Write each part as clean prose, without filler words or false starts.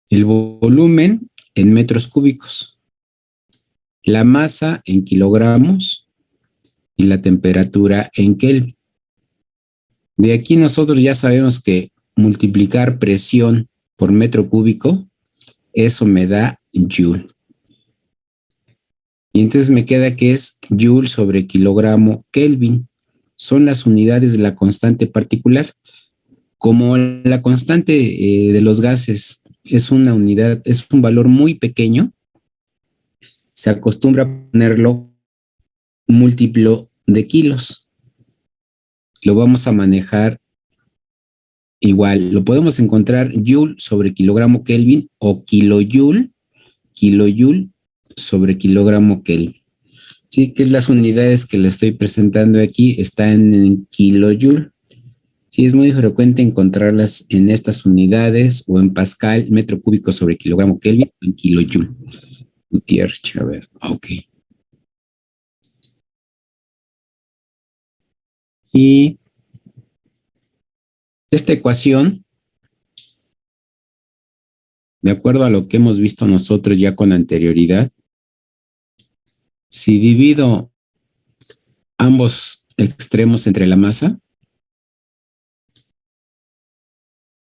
el volumen en metros cúbicos, la masa en kilogramos y la temperatura en Kelvin. De aquí nosotros ya sabemos que multiplicar presión por metro cúbico, eso me da Joule. Y entonces me queda que es Joule sobre kilogramo Kelvin. Son las unidades de la constante particular. Como la constante de los gases es una unidad, es un valor muy pequeño, se acostumbra a ponerlo múltiplo de kilos. Lo vamos a manejar igual. Lo podemos encontrar Joule sobre kilogramo Kelvin o kilojoule sobre kilogramo Kelvin. Sí, que es las unidades que le estoy presentando aquí están en kilojoule. Sí, es muy frecuente encontrarlas en estas unidades o en Pascal, metro cúbico sobre kilogramo Kelvin, o en kilojoule. Gutiérrez, a ver, ok. Y esta ecuación, de acuerdo a lo que hemos visto nosotros ya con anterioridad, si divido ambos extremos entre la masa,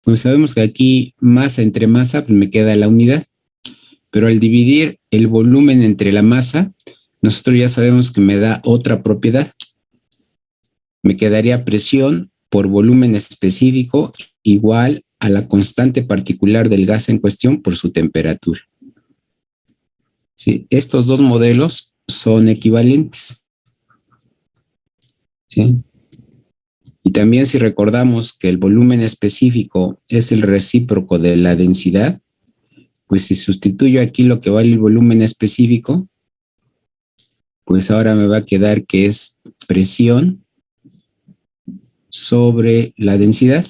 pues sabemos que aquí masa entre masa, pues me queda la unidad. Pero al dividir el volumen entre la masa, nosotros ya sabemos que me da otra propiedad. Me quedaría presión por volumen específico igual a la constante particular del gas en cuestión por su temperatura. Sí, estos dos modelos son equivalentes. ¿Sí? Y también si recordamos que el volumen específico es el recíproco de la densidad, pues si sustituyo aquí lo que vale el volumen específico, pues ahora me va a quedar que es presión sobre la densidad.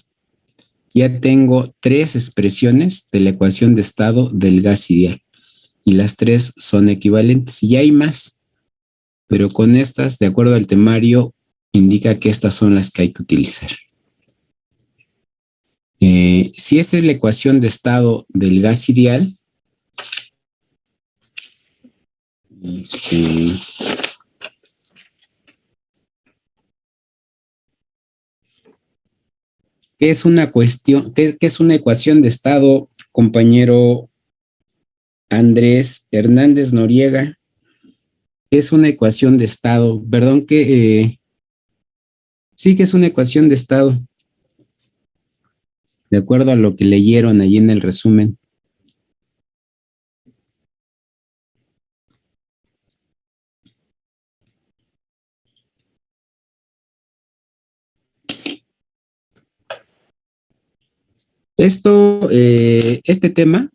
Ya tengo tres expresiones de la ecuación de estado del gas ideal y las tres son equivalentes. Y hay más, pero con estas, de acuerdo al temario, indica que estas son las que hay que utilizar. Si esta es la ecuación de estado del gas ideal, ¿qué es una cuestión, qué es una ecuación de estado, compañero Andrés Hernández Noriega? ¿Qué es una ecuación de estado? Perdón, sí que es una ecuación de estado. De acuerdo a lo que leyeron allí en el resumen. Este tema,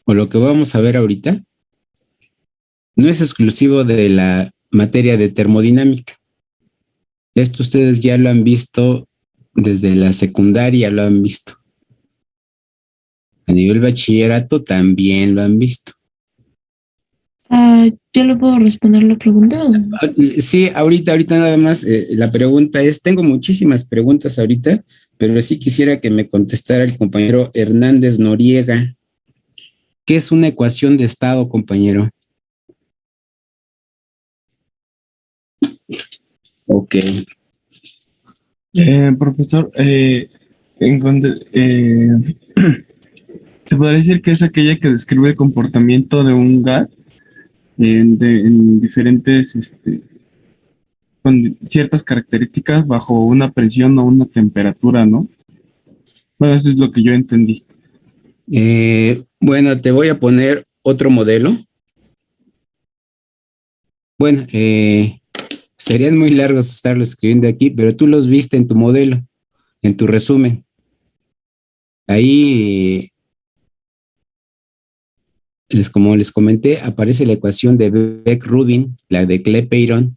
o lo que vamos a ver ahorita, no es exclusivo de la materia de termodinámica. Esto ustedes ya lo han visto desde la secundaria, lo han visto. A nivel bachillerato también lo han visto. ¿Yo le puedo responder la pregunta? Sí, ahorita nada más. La pregunta es, tengo muchísimas preguntas ahorita, pero sí quisiera que me contestara el compañero Hernández Noriega. ¿Qué es una ecuación de estado, compañero? Ok. Profesor, se podría decir que es aquella que describe el comportamiento de un gas en diferentes, con ciertas características bajo una presión o una temperatura, ¿no? Bueno, eso es lo que yo entendí. Bueno, te voy a poner otro modelo. Bueno, serían muy largos estarlo escribiendo aquí, pero tú los viste en tu modelo, en tu resumen. Ahí, como les comenté, aparece la ecuación de Beck-Rubin, la de Clapeyron,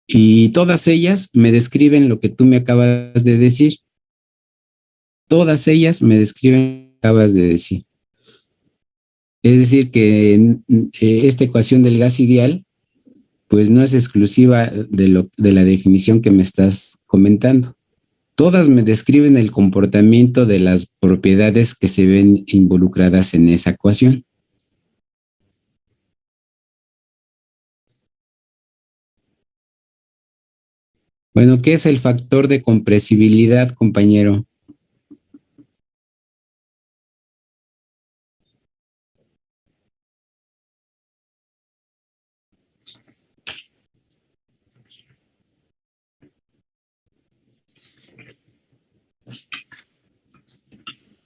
y todas ellas me describen lo que tú me acabas de decir. Todas ellas me describen lo que acabas de decir. Es decir, que esta ecuación del gas ideal, pues no es exclusiva de la definición que me estás comentando. Todas me describen el comportamiento de las propiedades que se ven involucradas en esa ecuación. Bueno, ¿qué es el factor de compresibilidad, compañero?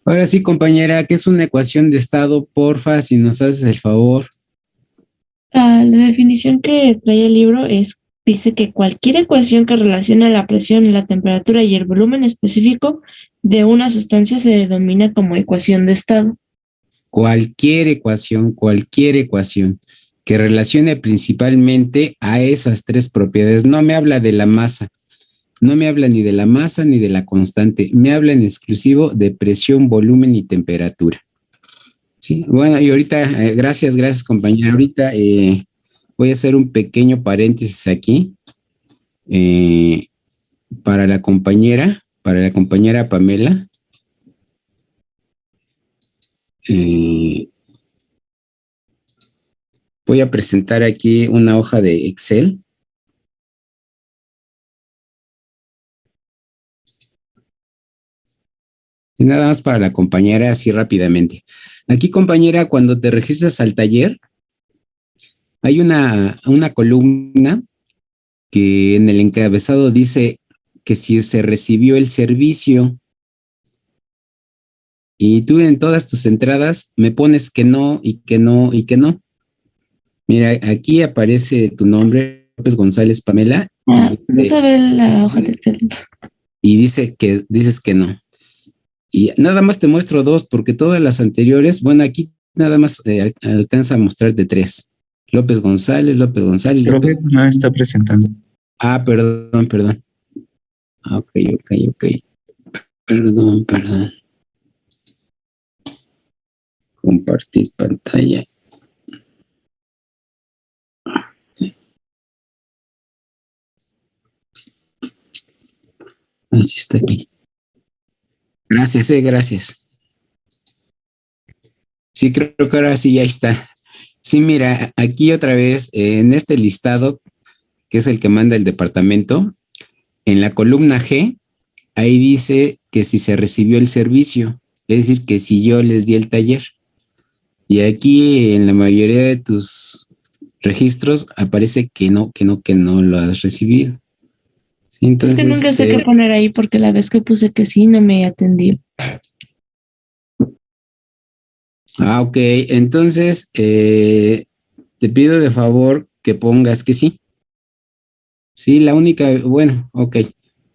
Ahora sí, compañera, ¿qué es una ecuación de estado? Porfa, si nos haces el favor. La definición que trae el libro dice que cualquier ecuación que relacione la presión, la temperatura y el volumen específico de una sustancia se denomina como ecuación de estado. Cualquier ecuación que relacione principalmente a esas tres propiedades. No me habla de la masa, no me habla ni de la masa ni de la constante, me habla en exclusivo de presión, volumen y temperatura. Sí, bueno, y ahorita, gracias, compañera. Ahorita voy a hacer un pequeño paréntesis aquí eh, para la compañera Pamela. Eh, Voy a presentar aquí una hoja de Excel. Y nada más para la compañera, así rápidamente. Aquí, compañera, cuando te registras al taller, hay una columna que en el encabezado dice que si se recibió el servicio y tú en todas tus entradas me pones que no y que no y que no. Mira, aquí aparece tu nombre, López González Pamela, No sabe la hoja de Excel. y dice que dices que no. Y nada más te muestro dos, porque todas las anteriores, bueno, aquí nada más alcanza a mostrarte tres. López González, López González. Profe, no está presentando. Ah, perdón. Ah, ok. Perdón. Compartir pantalla. Así está aquí. Gracias. Sí, creo que ahora sí ya está. Sí, mira, aquí otra vez, en este listado, que es el que manda el departamento, en la columna G, ahí dice que si se recibió el servicio, es decir, que si yo les di el taller. Y aquí en la mayoría de tus registros aparece que no lo has recibido. Sí, Es que entonces, nunca sé qué poner ahí porque la vez que puse que sí no me atendió. ok, entonces te pido de favor que pongas que sí. Sí, la única, bueno, ok.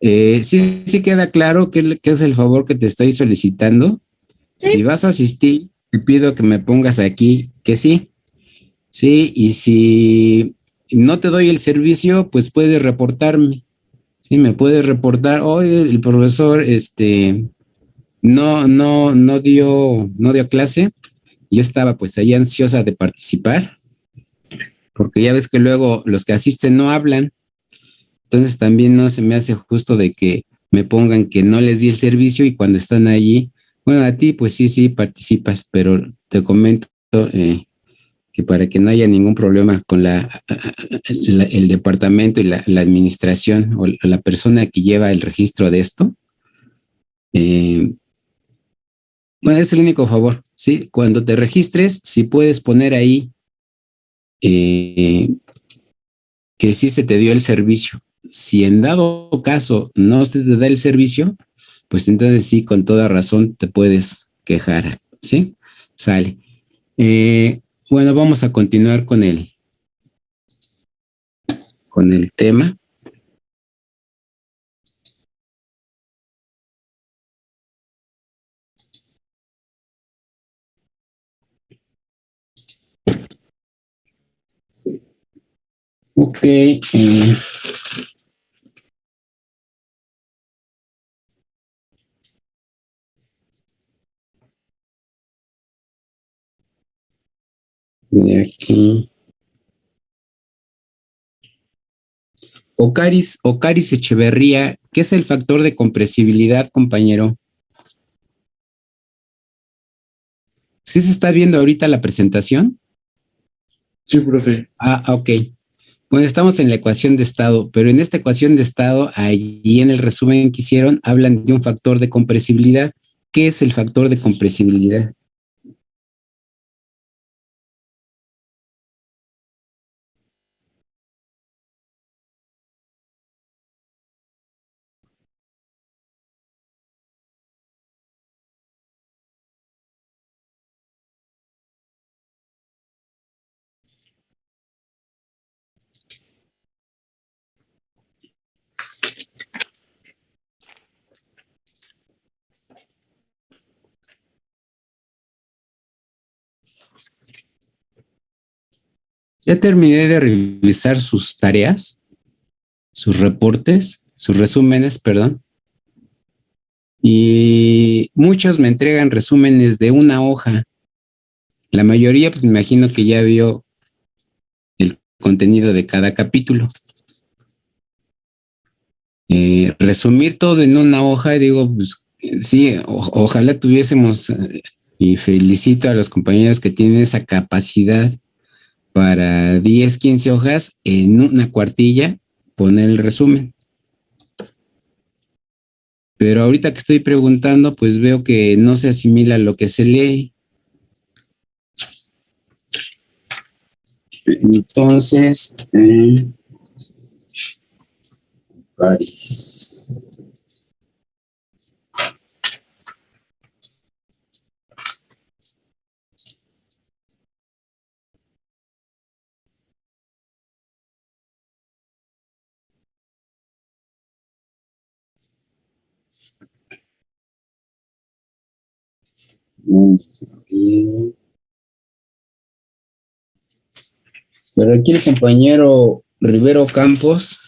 Sí queda claro qué es el favor que te estoy solicitando. Si Sí, vas a asistir, te pido que me pongas aquí que sí. Sí, y si no te doy el servicio, pues puedes reportarme. Sí, me puedes reportar, oye, el profesor, no dio clase. Yo estaba pues ahí ansiosa de participar, porque ya ves que luego los que asisten no hablan. Entonces también no se me hace justo de que me pongan que no les di el servicio y cuando están allí, bueno, a ti pues sí participas, pero te comento que para que no haya ningún problema con el departamento y la administración o la persona que lleva el registro de esto, eh, bueno, es el único favor, ¿sí? Cuando te registres, si puedes poner ahí eh, que sí se te dio el servicio. Si en dado caso no se te da el servicio, pues entonces sí, con toda razón te puedes quejar, ¿sí? Sale. Bueno, vamos a continuar con el tema. Ok. De aquí. Ocaris Echeverría, ¿qué es el factor de compresibilidad, compañero? ¿Sí se está viendo ahorita la presentación? Sí, profe. Ok. Bueno, estamos en la ecuación de estado, pero en esta ecuación de estado, allí en el resumen que hicieron, hablan de un factor de compresibilidad. ¿Qué es el factor de compresibilidad? Ya terminé de revisar sus tareas, sus reportes, sus resúmenes, perdón. Y muchos me entregan resúmenes de una hoja. La mayoría, pues me imagino que ya vio el contenido de cada capítulo. Resumir todo en una hoja, digo, pues sí, ojalá tuviésemos, y felicito a los compañeros que tienen esa capacidad para 10, 15 hojas en una cuartilla poner el resumen. Pero ahorita que estoy preguntando, pues veo que no se asimila lo que se lee. Entonces, Paris. Pero aquí el compañero Rivero Campos,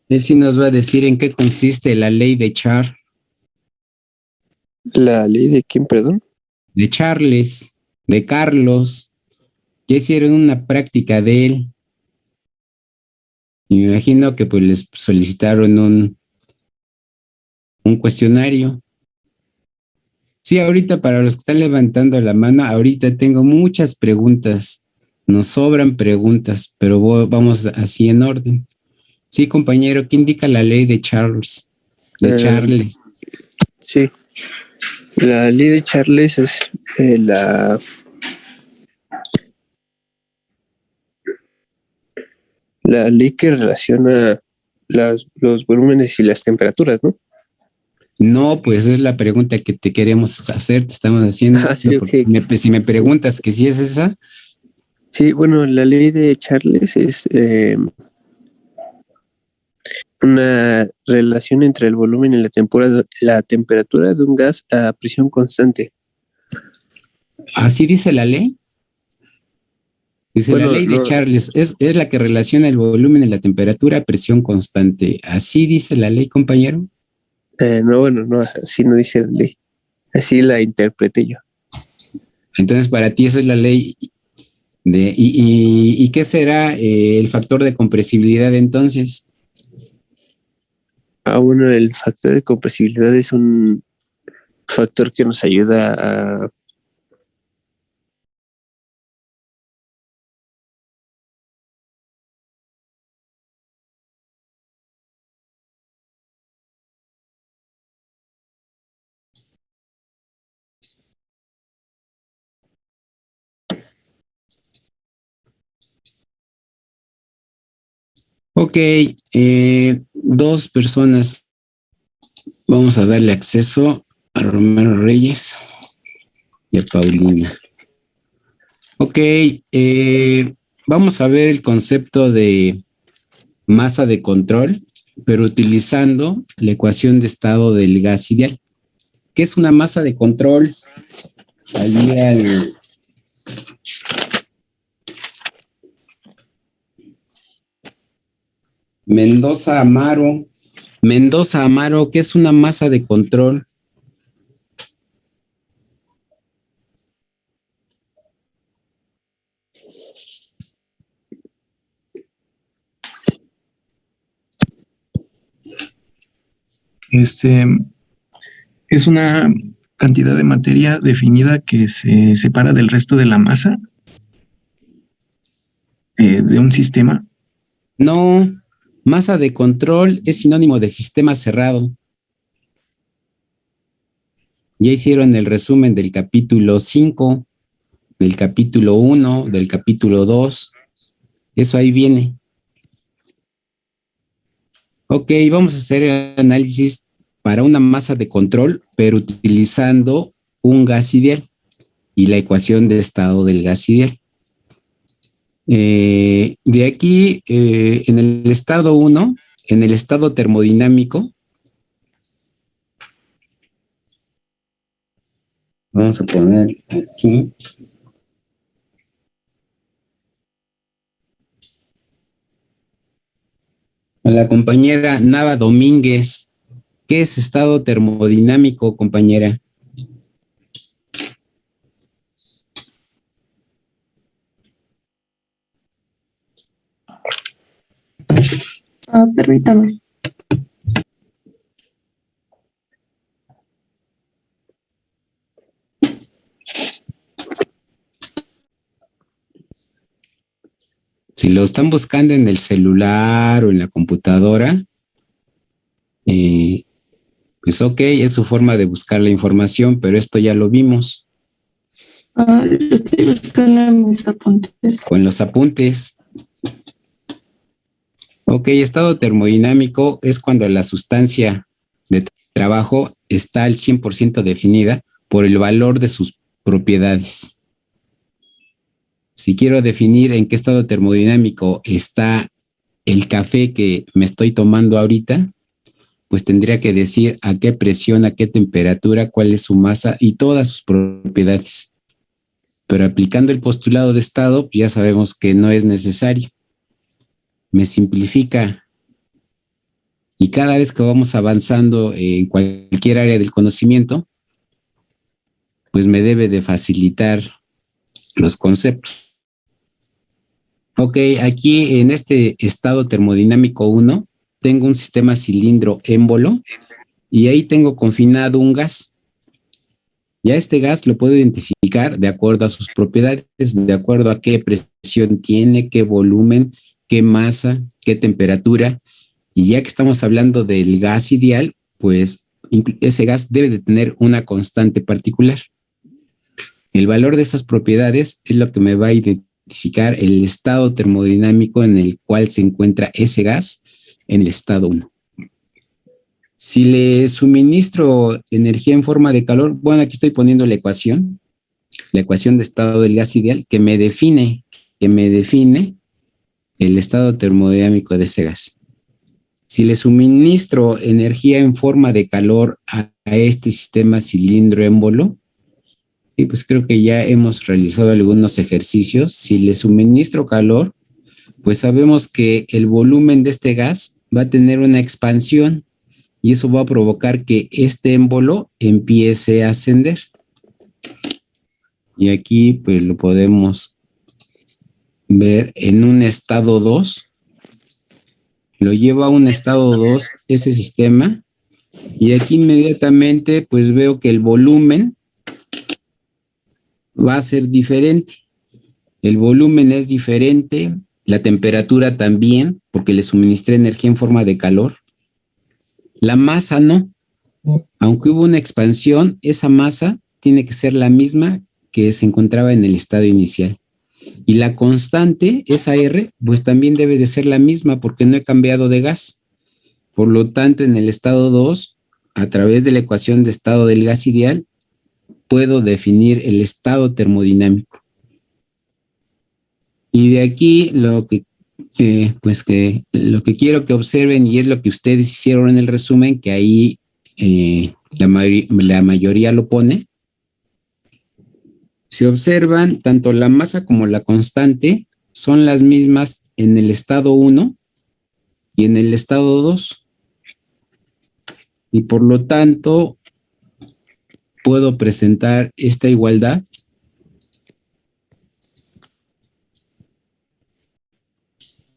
él sí nos va a decir en qué consiste la ley de ¿La ley de quién, perdón? de Charles, de Carlos. Ya hicieron una práctica de él. Y me imagino que pues les solicitaron un cuestionario. Sí, ahorita para los que están levantando la mano, ahorita tengo muchas preguntas. Nos sobran preguntas, pero vamos así en orden. Sí, compañero, ¿qué indica la ley de Charles? De Charles. Sí, la ley de Charles es la ley que relaciona los volúmenes y las temperaturas, ¿no? No, pues es la pregunta que te queremos hacer, te estamos haciendo. Sí, Porque ok. si me preguntas que si es esa, Sí, bueno, la ley de Charles es una relación entre el volumen y la temperatura de un gas a presión constante. así dice la ley. Dice la Bueno, ley de no, Charles, es la que relaciona el volumen y la temperatura a presión constante. Así dice la ley, compañero. no, bueno, no, así no dice la ley. Así la interpreté yo. Entonces, para ti eso es la ley ¿y qué será el factor de compresibilidad entonces? Bueno, el factor de compresibilidad es un factor que nos ayuda a... Ok, dos personas. Vamos a darle acceso a Romero Reyes y a Paulina. Ok, vamos a ver el concepto de masa de control, pero utilizando la ecuación de estado del gas ideal. ¿Qué es una masa de control? Allí al Mendoza Amaro. Mendoza Amaro, ¿qué es una masa de control? Este es una cantidad de materia definida que se separa del resto de la masa de un sistema. No, masa de control es sinónimo de sistema cerrado. Ya hicieron el resumen del capítulo 5, del capítulo 1, del capítulo 2. Eso ahí viene. Ok, vamos a hacer el análisis para una masa de control, pero utilizando un gas ideal y la ecuación de estado del gas ideal. De aquí, en el estado 1, en el estado termodinámico, vamos a poner aquí. A la compañera Nava Domínguez. ¿Qué es estado termodinámico, compañera? Permítame. Si lo están buscando en el celular o en la computadora, pues ok, es su forma de buscar la información, pero esto ya lo vimos. Lo estoy buscando en mis apuntes. Con los apuntes. Ok, estado termodinámico es cuando la sustancia de trabajo está al 100% definida por el valor de sus propiedades. Si quiero definir en qué estado termodinámico está el café que me estoy tomando ahorita, pues tendría que decir a qué presión, a qué temperatura, cuál es su masa y todas sus propiedades. Pero aplicando el postulado de estado, ya sabemos que no es necesario. Me simplifica. Y cada vez que vamos avanzando en cualquier área del conocimiento, pues me debe de facilitar los conceptos. Ok, aquí en este estado termodinámico 1, tengo un sistema cilindro émbolo y ahí tengo confinado un gas. Ya este gas lo puedo identificar de acuerdo a sus propiedades, de acuerdo a qué presión tiene, qué volumen, qué masa, qué temperatura. Y ya que estamos hablando del gas ideal, pues ese gas debe de tener una constante particular. El valor de esas propiedades es lo que me va a identificar el estado termodinámico en el cual se encuentra ese gas en el estado 1. Si le suministro energía en forma de calor, bueno, aquí estoy poniendo la ecuación de estado del gas ideal que me define el estado termodinámico de ese gas. Si le suministro energía en forma de calor a este sistema cilindro émbolo, sí, pues creo que ya hemos realizado algunos ejercicios. Si le suministro calor, pues sabemos que el volumen de este gas va a tener una expansión y eso va a provocar que este émbolo empiece a ascender. Y aquí pues lo podemos ver en un estado 2. Lo lleva a un estado 2 ese sistema y aquí inmediatamente pues veo que el volumen va a ser diferente. El volumen es diferente, la temperatura también, porque le suministré energía en forma de calor. La masa no. Aunque hubo una expansión, esa masa tiene que ser la misma que se encontraba en el estado inicial. Y la constante, esa R, pues también debe de ser la misma porque no he cambiado de gas. Por lo tanto, en el estado 2, a través de la ecuación de estado del gas ideal, puedo definir el estado termodinámico. Y de aquí lo que quiero que observen, y es lo que ustedes hicieron en el resumen, que ahí la mayoría lo pone. Si observan, tanto la masa como la constante son las mismas en el estado 1 y en el estado 2. Y por lo tanto, puedo presentar esta igualdad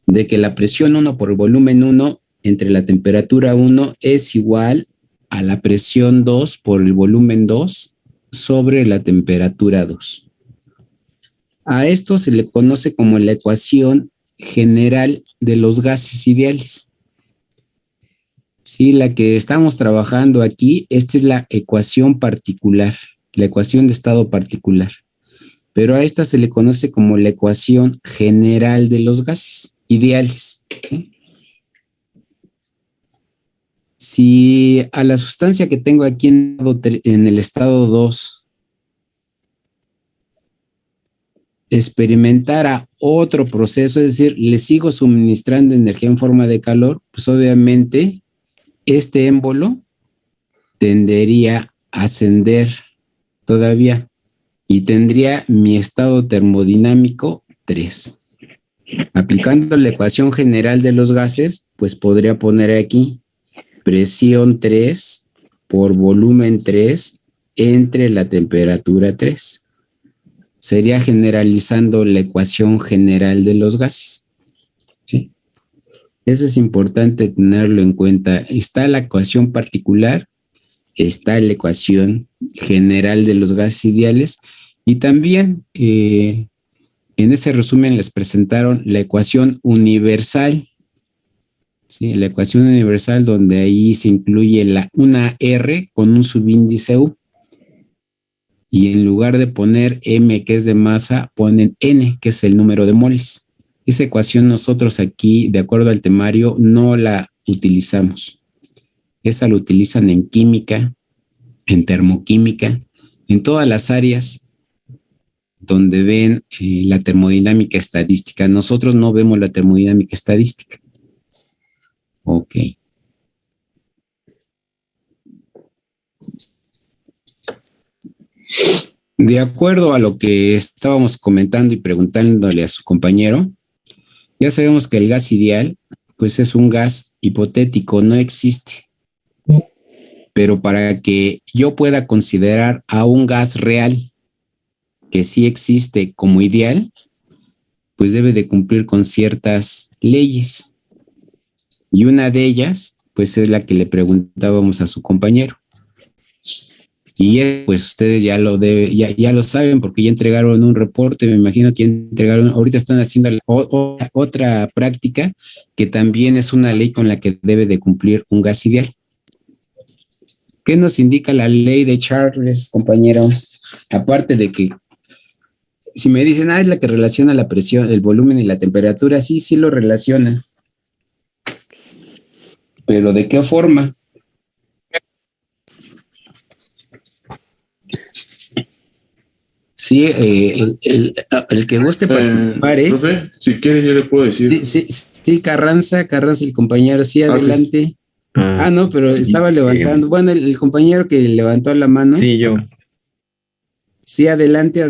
de que la presión 1 por volumen 1 entre la temperatura 1 es igual a la presión 2 por el volumen 2 sobre la temperatura 2. A esto se le conoce como la ecuación general de los gases ideales. Sí, la que estamos trabajando aquí, esta es la ecuación particular, la ecuación de estado particular. Pero a esta se le conoce como la ecuación general de los gases ideales. ¿Sí? Si a la sustancia que tengo aquí en el estado 2 experimentara otro proceso, es decir, le sigo suministrando energía en forma de calor, pues obviamente este émbolo tendería a ascender todavía y tendría mi estado termodinámico 3. Aplicando la ecuación general de los gases, pues podría poner aquí presión 3 por volumen 3 entre la temperatura 3. Sería generalizando la ecuación general de los gases. ¿Sí? Eso es importante tenerlo en cuenta. Está la ecuación particular, está la ecuación general de los gases ideales y también en ese resumen les presentaron la ecuación universal. Sí, la ecuación universal donde ahí se incluye una R con un subíndice U. Y en lugar de poner M, que es de masa, ponen N, que es el número de moles. Esa ecuación nosotros aquí, de acuerdo al temario, no la utilizamos. Esa la utilizan en química, en termoquímica, en todas las áreas donde ven la termodinámica estadística. Nosotros no vemos la termodinámica estadística. Ok. De acuerdo a lo que estábamos comentando y preguntándole a su compañero, ya sabemos que el gas ideal, pues es un gas hipotético, no existe. Pero para que yo pueda considerar a un gas real que sí existe como ideal, pues debe de cumplir con ciertas leyes. Y una de ellas, pues es la que le preguntábamos a su compañero. Y pues ustedes ya lo saben porque ya entregaron un reporte, me imagino que ahorita están haciendo otra práctica que también es una ley con la que debe de cumplir un gas ideal. ¿Qué nos indica la ley de Charles, compañeros? Aparte de que si me dicen, es la que relaciona la presión, el volumen y la temperatura, sí lo relaciona. Pero ¿de qué forma? Sí, el que guste participar, Profe, si quiere yo le puedo decir. Sí, Carranza, el compañero, sí, adelante. Okay. No, pero estaba levantando. Bueno, el compañero que levantó la mano. Sí, yo. Sí, adelante.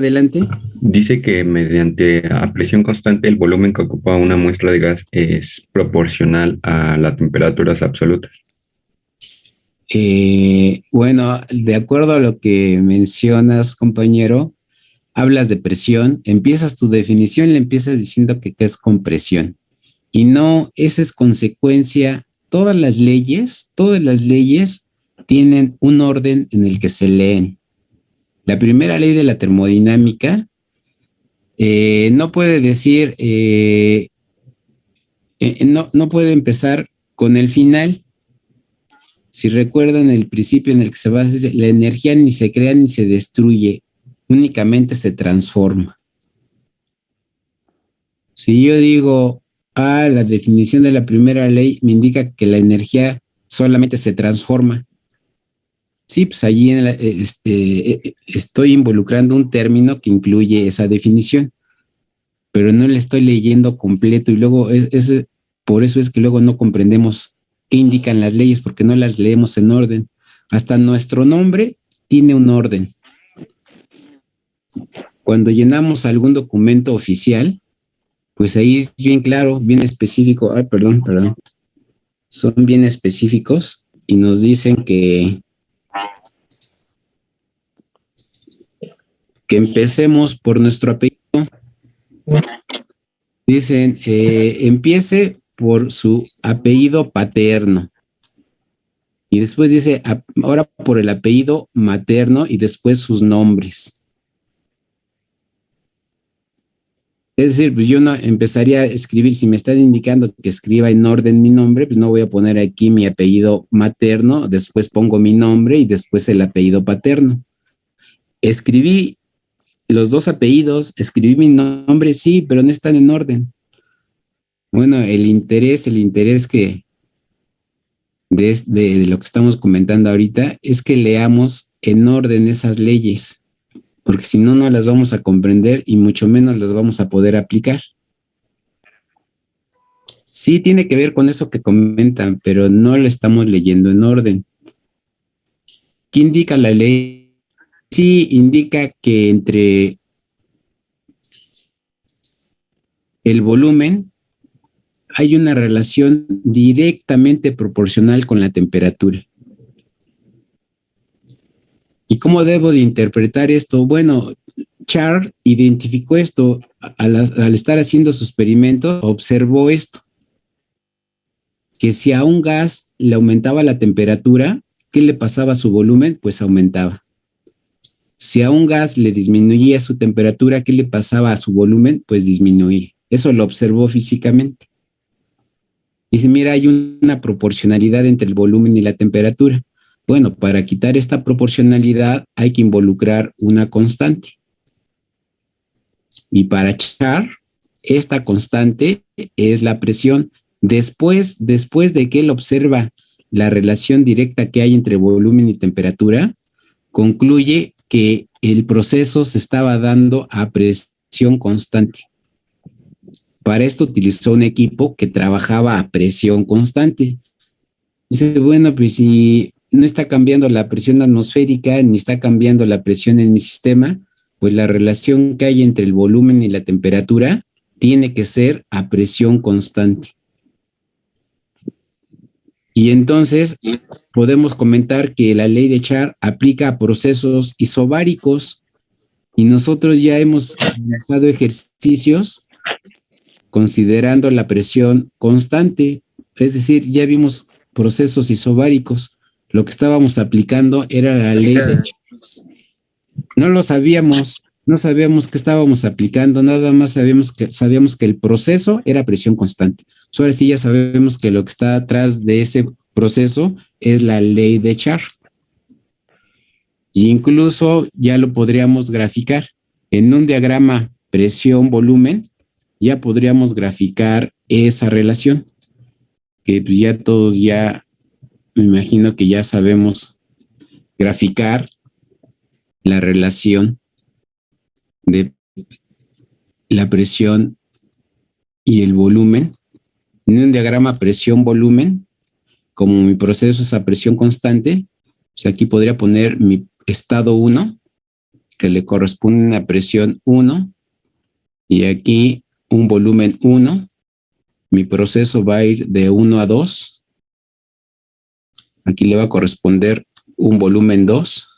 Dice que mediante a presión constante el volumen que ocupa una muestra de gas es proporcional a las temperaturas absolutas. Bueno, de acuerdo a lo que mencionas, compañero, hablas de presión, empiezas tu definición, le empiezas diciendo que es compresión. Y no, esa es consecuencia. Todas las leyes tienen un orden en el que se leen. La primera ley de la termodinámica no puede decir, no puede empezar con el final. Si recuerdan el principio en el que se basa, la energía ni se crea ni se destruye, únicamente se transforma. Si yo digo, la definición de la primera ley me indica que la energía solamente se transforma. Sí, pues allí estoy involucrando un término que incluye esa definición, pero no le estoy leyendo completo y luego por eso es que luego no comprendemos qué indican las leyes porque no las leemos en orden. Hasta nuestro nombre tiene un orden. Cuando llenamos algún documento oficial, pues ahí es bien claro, bien específico. Perdón. Son bien específicos y nos dicen que empecemos por nuestro apellido. Dicen, empiece por su apellido paterno. Y después dice, ahora por el apellido materno y después sus nombres. Es decir, pues yo no empezaría a escribir, si me están indicando que escriba en orden mi nombre, pues no voy a poner aquí mi apellido materno, después pongo mi nombre y después el apellido paterno. Escribí los dos apellidos, escribí mi nombre, sí, pero no están en orden. Bueno, el interés que de lo que estamos comentando ahorita es que leamos en orden esas leyes, porque si no, no las vamos a comprender y mucho menos las vamos a poder aplicar. Sí tiene que ver con eso que comentan, pero no lo estamos leyendo en orden. ¿Qué indica la ley? Sí indica que entre el volumen hay una relación directamente proporcional con la temperatura. ¿Y cómo debo de interpretar esto? Bueno, Char identificó esto al estar haciendo su experimento, observó esto, que si a un gas le aumentaba la temperatura, ¿qué le pasaba a su volumen? Pues aumentaba. Si a un gas le disminuía su temperatura, ¿qué le pasaba a su volumen? Pues disminuía. Eso lo observó físicamente. Dice, mira, hay una proporcionalidad entre el volumen y la temperatura. Bueno, para quitar esta proporcionalidad hay que involucrar una constante. Y para Char, esta constante es la presión. Después de que él observa la relación directa que hay entre volumen y temperatura, concluye que el proceso se estaba dando a presión constante. Para esto utilizó un equipo que trabajaba a presión constante. Dice, bueno, pues si no está cambiando la presión atmosférica ni está cambiando la presión en mi sistema, pues la relación que hay entre el volumen y la temperatura tiene que ser a presión constante. Y entonces podemos comentar que la ley de Char aplica a procesos isobáricos y nosotros ya hemos realizado ejercicios considerando la presión constante, es decir, ya vimos procesos isobáricos. Lo que estábamos aplicando era la ley de Char. No lo sabíamos, no sabíamos qué estábamos aplicando, nada más sabíamos que el proceso era presión constante. Ahora sí ya sabemos que lo que está atrás de ese proceso es la ley de Char. E incluso ya lo podríamos graficar en un diagrama presión-volumen. Ya podríamos graficar esa relación, que pues ya todos me imagino que ya sabemos graficar la relación de la presión y el volumen. En un diagrama presión-volumen, como mi proceso es a presión constante, pues aquí podría poner mi estado 1, que le corresponde a presión 1, y aquí un volumen 1, mi proceso va a ir de 1 a 2, aquí le va a corresponder un volumen 2,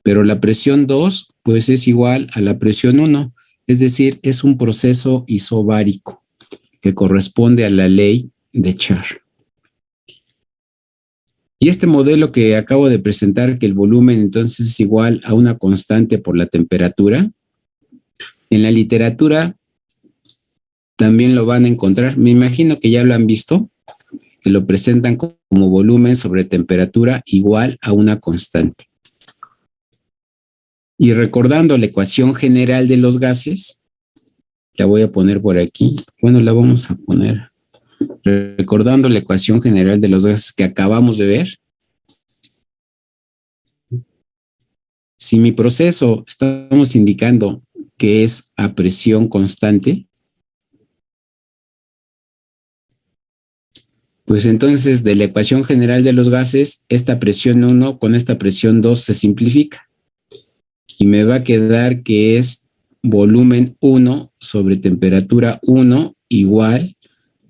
pero la presión 2 pues es igual a la presión 1, es decir, es un proceso isobárico que corresponde a la ley de Char. Y este modelo que acabo de presentar, que el volumen entonces es igual a una constante por la temperatura, en la literatura también lo van a encontrar. Me imagino que ya lo han visto, que lo presentan como volumen sobre temperatura igual a una constante. Y recordando la ecuación general de los gases, la voy a poner por aquí. Bueno, la vamos a poner. Recordando la ecuación general de los gases que acabamos de ver, si mi proceso estamos indicando que es a presión constante, pues entonces de la ecuación general de los gases, esta presión 1 con esta presión 2 se simplifica. Y me va a quedar que es volumen 1 sobre temperatura 1 igual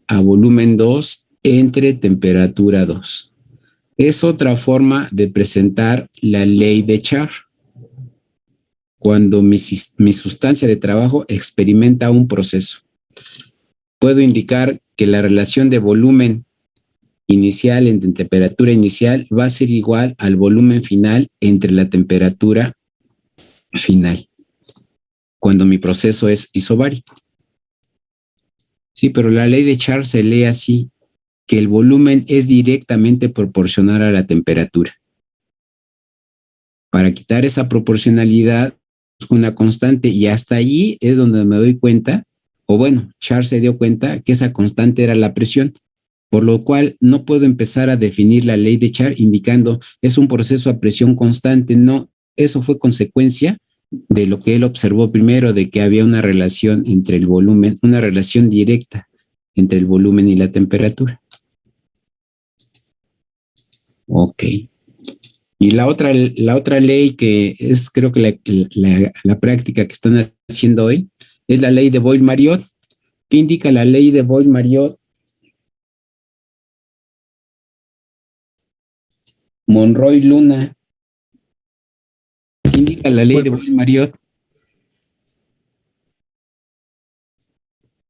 a volumen 2 entre temperatura 2. Es otra forma de presentar la ley de Char. Cuando mi sustancia de trabajo experimenta un proceso, puedo indicar que la relación de volumen inicial entre temperatura inicial va a ser igual al volumen final entre la temperatura final, cuando mi proceso es isobárico. Sí, pero la ley de Charles se lee así, que el volumen es directamente proporcional a la temperatura. Para quitar esa proporcionalidad, busco una constante y hasta allí es donde me doy cuenta, o bueno, Charles se dio cuenta que esa constante era la presión, por lo cual no puedo empezar a definir la ley de Charles indicando es un proceso a presión constante. No, eso fue consecuencia de lo que él observó primero, de que había una relación entre el volumen, una relación directa entre el volumen y la temperatura. Ok. Y la otra ley que es, creo que la práctica que están haciendo hoy, es la ley de Boyle-Mariotte. ¿Qué indica la ley de Boyle-Mariotte? Monroy-Luna. ¿Qué indica la ley de Boyle-Mariotte?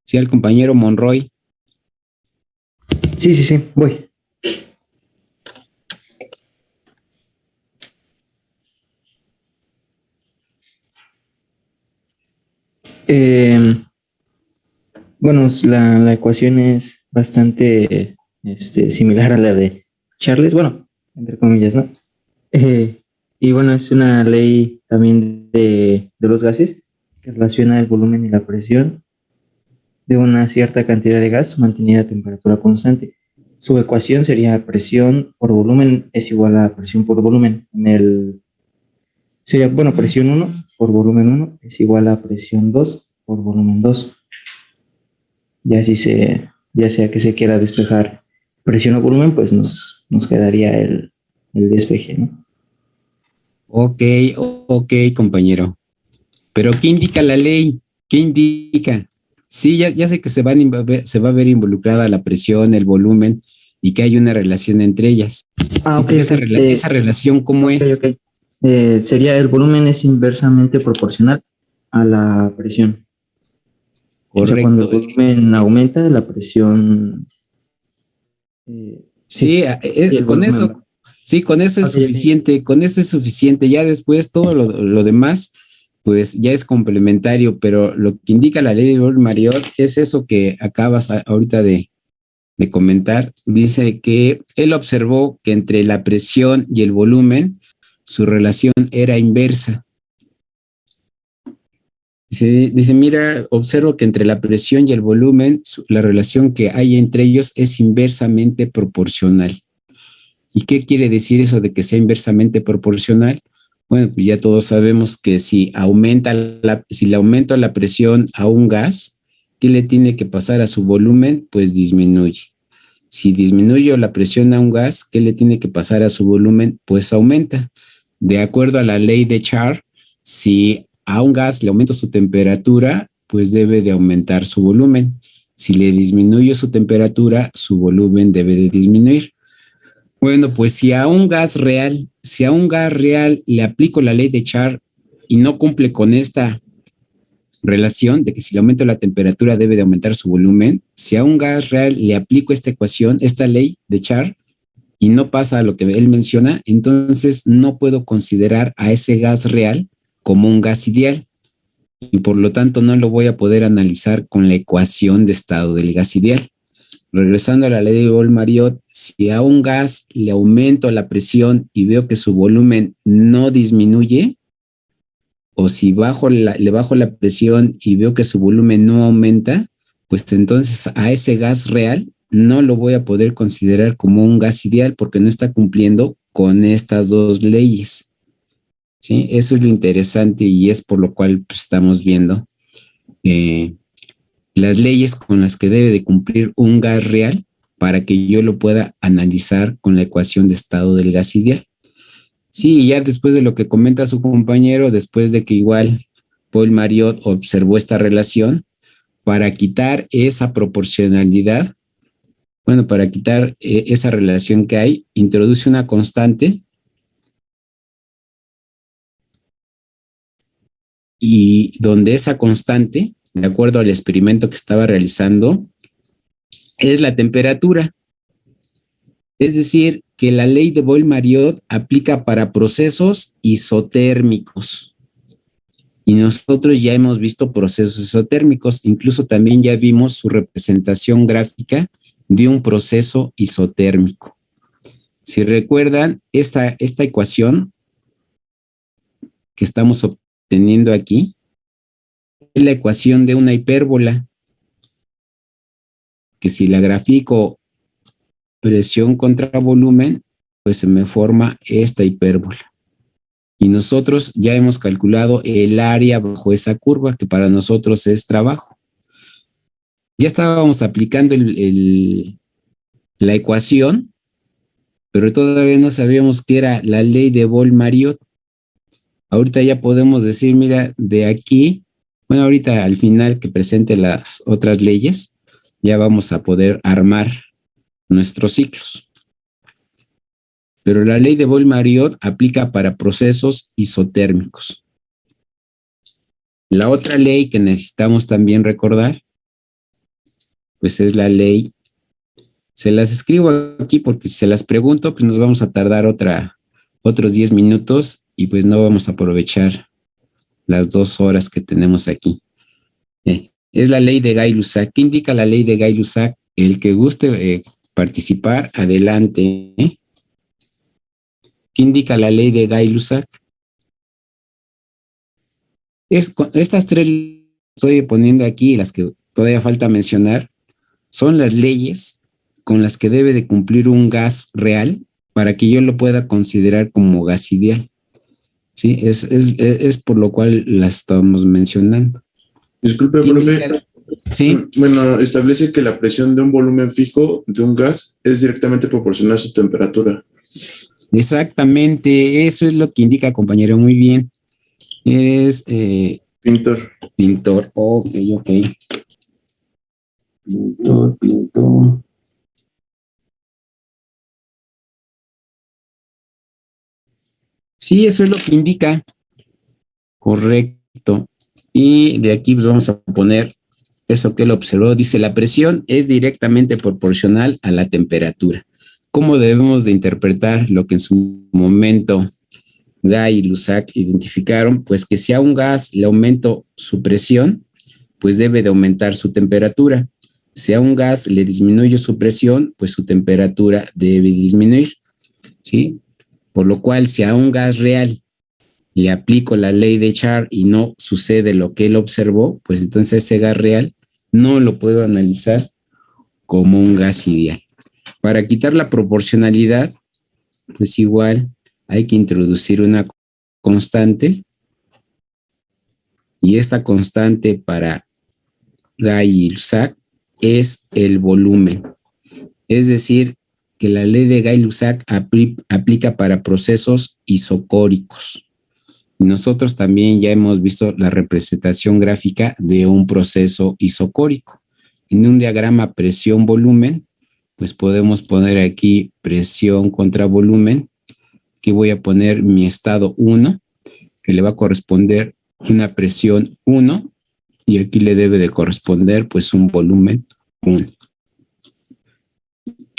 Sí, al compañero Monroy. Sí, voy. Bueno, la ecuación es bastante similar a la de Charles, bueno, entre comillas, ¿no? Y bueno, es una ley también de los gases que relaciona el volumen y la presión de una cierta cantidad de gas mantenida a temperatura constante. Su ecuación sería presión por volumen es igual a presión por volumen. Sería, bueno, presión 1 por volumen 1 es igual a presión 2 por volumen 2. Ya sea que se quiera despejar presión o volumen, pues nos quedaría el despeje, ¿no? Ok, compañero. Pero ¿qué indica la ley? ¿Qué indica? Sí, ya sé que se va a ver involucrada la presión, el volumen y que hay una relación entre ellas. Ah, sí, ok. Esa relación, ¿cómo es? Ok. Sería el volumen es inversamente proporcional a la presión. Correcto. O sea, cuando el volumen aumenta, la presión... con eso. Sí, con eso es suficiente. Con eso es suficiente. Ya después todo lo demás, pues ya es complementario. Pero lo que indica la ley de Boyle-Mariotte es eso que acabas ahorita de comentar. Dice que él observó que entre la presión y el volumen, su relación era inversa. Dice, mira, observo que entre la presión y el volumen, la relación que hay entre ellos es inversamente proporcional. ¿Y qué quiere decir eso de que sea inversamente proporcional? Bueno, pues ya todos sabemos que si le aumento la presión a un gas, ¿qué le tiene que pasar a su volumen? Pues disminuye. Si disminuyo la presión a un gas, ¿qué le tiene que pasar a su volumen? Pues aumenta. De acuerdo a la ley de Charles, si a un gas le aumento su temperatura, pues debe de aumentar su volumen. Si le disminuyo su temperatura, su volumen debe de disminuir. Bueno, pues si a un gas real le aplico la ley de Charles y no cumple con esta relación de que si le aumento la temperatura debe de aumentar su volumen, si a un gas real le aplico esta ecuación, esta ley de Charles, y no pasa a lo que él menciona, entonces no puedo considerar a ese gas real como un gas ideal y por lo tanto no lo voy a poder analizar con la ecuación de estado del gas ideal. Regresando a la ley de Boyle-Mariotte, si a un gas le aumento la presión y veo que su volumen no disminuye, o si le bajo la presión y veo que su volumen no aumenta, pues entonces a ese gas real no lo voy a poder considerar como un gas ideal porque no está cumpliendo con estas dos leyes. ¿Sí? Eso es lo interesante y es por lo cual pues, estamos viendo las leyes con las que debe de cumplir un gas real para que yo lo pueda analizar con la ecuación de estado del gas ideal. Sí, ya después de lo que comenta su compañero, después de que igual Boyle-Mariotte observó esta relación, para quitar esa proporcionalidad, bueno, para quitar esa relación que hay, introduce una constante y donde esa constante, de acuerdo al experimento que estaba realizando, es la temperatura. Es decir, que la ley de Boyle-Mariotte aplica para procesos isotérmicos. Y nosotros ya hemos visto procesos isotérmicos, incluso también ya vimos su representación gráfica de un proceso isotérmico. Si recuerdan, esta ecuación que estamos obteniendo aquí es la ecuación de una hipérbola, que si la grafico presión contra volumen, pues se me forma esta hipérbola. Y nosotros ya hemos calculado el área bajo esa curva, que para nosotros es trabajo. Ya estábamos aplicando la ecuación, pero todavía no sabíamos qué era la ley de Boyle-Mariotte. Ahorita ya podemos decir, mira, de aquí, bueno, ahorita al final que presente las otras leyes, ya vamos a poder armar nuestros ciclos. Pero la ley de Boyle-Mariotte aplica para procesos isotérmicos. La otra ley que necesitamos también recordar, pues es la ley, se las escribo aquí porque si se las pregunto, pues nos vamos a tardar otros 10 minutos y pues no vamos a aprovechar las 2 horas que tenemos aquí. Es la ley de Gay-Lussac. ¿Qué indica la ley de Gay-Lussac? El que guste participar, adelante. ¿Qué indica la ley de Gay-Lussac? Estas 3 estoy poniendo aquí, las que todavía falta mencionar, son las leyes con las que debe de cumplir un gas real para que yo lo pueda considerar como gas ideal. Sí, es por lo cual las estamos mencionando. Disculpe, profe. Sí. Bueno, establece que la presión de un volumen fijo de un gas es directamente proporcional a su temperatura. Exactamente, eso es lo que indica, compañero, muy bien. Eres Pintor. Pintor, ok. Pintor. Sí, eso es lo que indica. Correcto. Y de aquí pues vamos a poner eso que él observó. Dice, la presión es directamente proporcional a la temperatura. ¿Cómo debemos de interpretar lo que en su momento Gay y Lussac identificaron? Pues que si a un gas le aumento su presión, pues debe de aumentar su temperatura. Si a un gas le disminuyo su presión, pues su temperatura debe disminuir, ¿sí? Por lo cual, si a un gas real le aplico la ley de Char y no sucede lo que él observó, pues entonces ese gas real no lo puedo analizar como un gas ideal. Para quitar la proporcionalidad, pues igual hay que introducir una constante, y esta constante para Gay y Lussac es el volumen. Es decir, que la ley de Gay-Lussac aplica para procesos isocóricos. Nosotros también ya hemos visto la representación gráfica de un proceso isocórico. En un diagrama presión-volumen, pues podemos poner aquí presión contra volumen, que voy a poner mi estado 1, que le va a corresponder una presión 1, y aquí le debe de corresponder pues un volumen 1.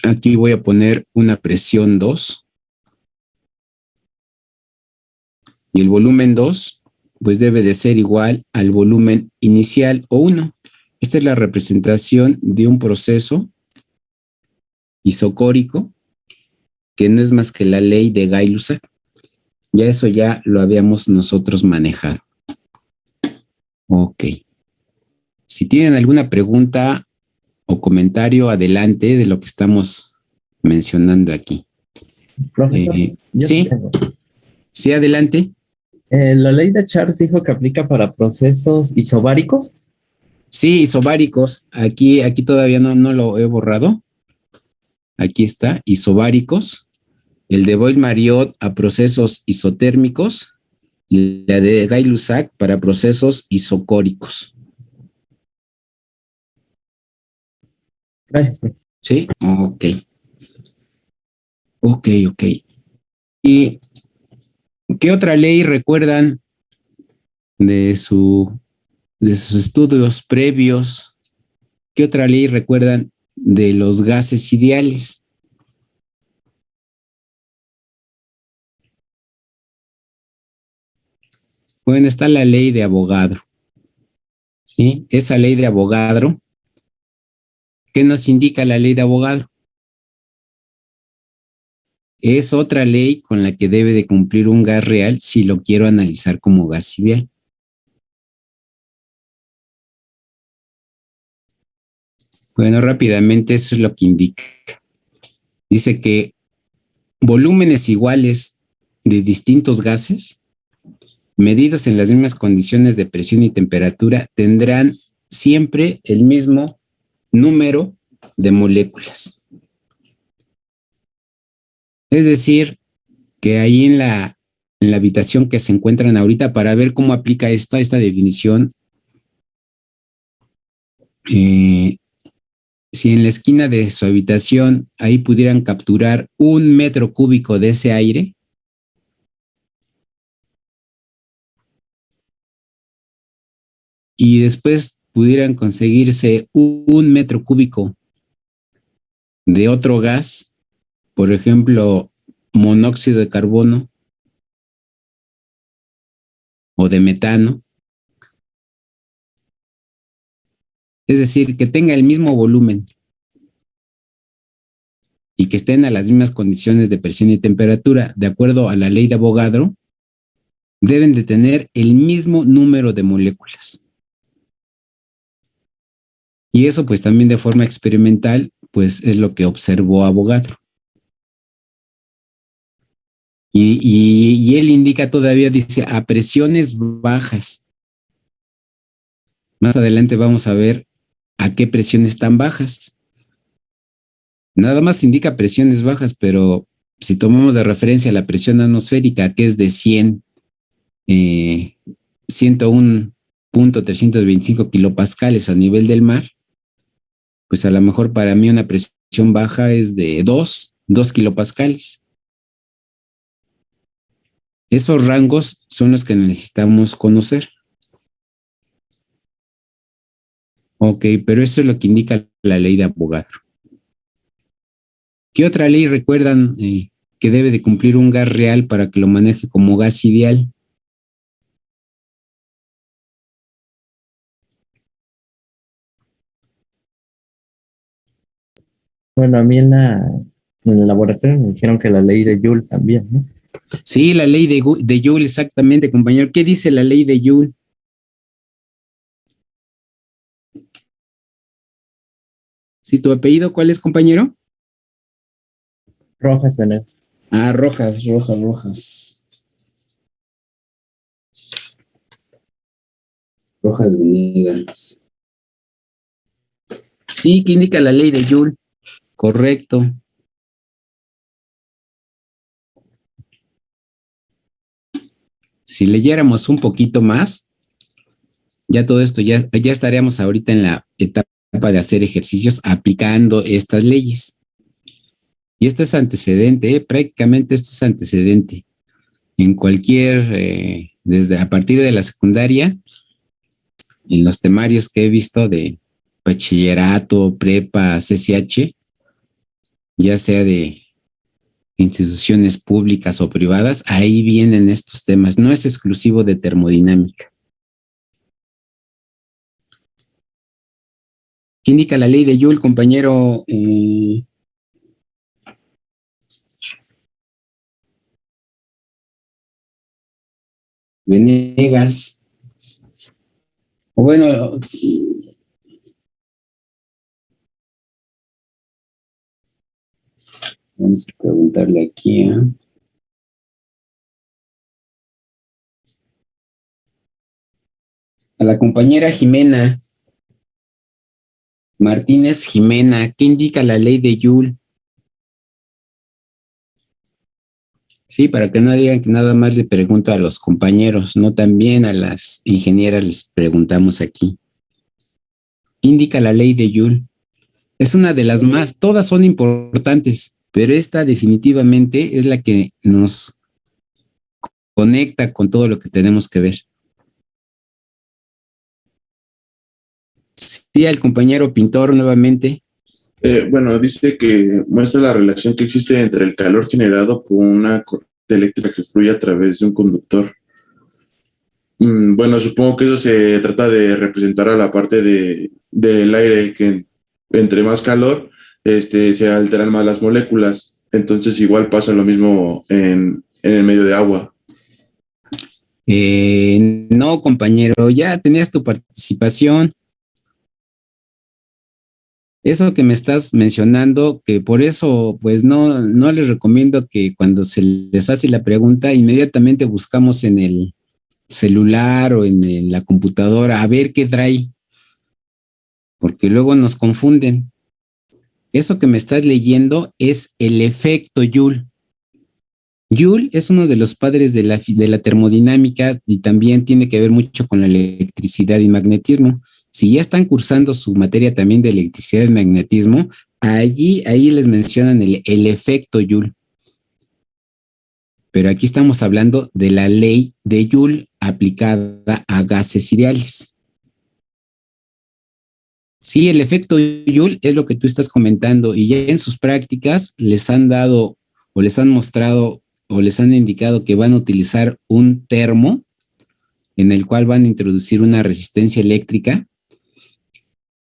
Aquí voy a poner una presión 2. Y el volumen 2, pues debe de ser igual al volumen inicial o 1. Esta es la representación de un proceso isocórico, que no es más que la ley de Gay-Lussac. Ya eso ya lo habíamos nosotros manejado. Ok. Si tienen alguna pregunta o comentario, adelante de lo que estamos mencionando aquí. Profesor, sí, sí, adelante. La ley de Charles dijo que aplica para procesos isobáricos. Sí, isobáricos. Aquí todavía no lo he borrado. Aquí está, isobáricos. El de Boyle-Mariotte a procesos isotérmicos y la de Gay-Lussac para procesos isocóricos. Gracias. Sí, ok. ¿Y qué otra ley recuerdan de sus estudios previos? ¿Qué otra ley recuerdan de los gases ideales? Bueno, está la ley de Avogadro. ¿Sí? Esa ley de Avogadro, ¿qué nos indica la ley de Avogadro? Es otra ley con la que debe de cumplir un gas real si lo quiero analizar como gas ideal. Bueno, rápidamente eso es lo que indica. Dice que volúmenes iguales de distintos gases, medidos en las mismas condiciones de presión y temperatura, tendrán siempre el mismo número de moléculas. Es decir, que ahí en la habitación que se encuentran ahorita, para ver cómo aplica esta definición, si en la esquina de su habitación ahí pudieran capturar 1 metro cúbico de ese aire, y después pudieran conseguirse 1 metro cúbico de otro gas, por ejemplo, monóxido de carbono o de metano, es decir, que tenga el mismo volumen y que estén a las mismas condiciones de presión y temperatura, de acuerdo a la ley de Avogadro, deben de tener el mismo número de moléculas. Y eso pues también de forma experimental, pues es lo que observó Avogadro. Y él indica todavía, dice, a presiones bajas. Más adelante vamos a ver a qué presiones tan bajas. Nada más indica presiones bajas, pero si tomamos de referencia la presión atmosférica, que es de 101.325 kilopascales a nivel del mar, pues a lo mejor para mí una presión baja es de 2 kilopascales. Esos rangos son los que necesitamos conocer. Ok, pero eso es lo que indica la ley de Avogadro. ¿Qué otra ley recuerdan que debe de cumplir un gas real para que lo maneje como gas ideal? Bueno, a mí en el laboratorio me dijeron que la ley de Joule también, ¿no? Sí, la ley de Joule, exactamente, compañero. ¿Qué dice la ley de Joule? ¿Sí, tu apellido cuál es, compañero? Rojas Venegas. Ah, Rojas. Rojas Venegas. Sí, que indica la ley de Joule. Correcto. Si leyéramos un poquito más, ya todo esto, ya estaríamos ahorita en la etapa de hacer ejercicios aplicando estas leyes. Y esto es antecedente, prácticamente esto es antecedente. En cualquier, desde a partir de la secundaria, en los temarios que he visto de bachillerato, prepa, CCH, ya sea de instituciones públicas o privadas, ahí vienen estos temas. No es exclusivo de termodinámica. ¿Qué indica la ley de Joule, compañero? Venegas. O bueno, vamos a preguntarle aquí a la compañera Jimena Martínez Jimena. ¿Qué indica la ley de Joule? Sí, para que no digan que nada más le pregunto a los compañeros, no, también a las ingenieras les preguntamos aquí. ¿Qué indica la ley de Joule? Es una de las más, todas son importantes, pero esta definitivamente es la que nos conecta con todo lo que tenemos que ver. Sí, al compañero Pintor nuevamente. Bueno, dice que muestra la relación que existe entre el calor generado por una corriente eléctrica que fluye a través de un conductor. Bueno, supongo que eso se trata de representar a la parte del aire, que entre más calor, se alteran más las moléculas. Entonces igual pasa lo mismo en el medio de agua. No, compañero, ya tenías tu participación. Eso que me estás mencionando, que por eso, pues no les recomiendo que cuando se les hace la pregunta, inmediatamente buscamos en el celular o en la computadora a ver qué trae, porque luego nos confunden. Eso que me estás leyendo es el efecto Joule. Joule es uno de los padres de la termodinámica y también tiene que ver mucho con la electricidad y magnetismo. Si ya están cursando su materia también de electricidad y magnetismo, ahí les mencionan el efecto Joule. Pero aquí estamos hablando de la ley de Joule aplicada a gases ideales. Sí, el efecto Joule es lo que tú estás comentando y ya en sus prácticas les han dado o les han mostrado o les han indicado que van a utilizar un termo en el cual van a introducir una resistencia eléctrica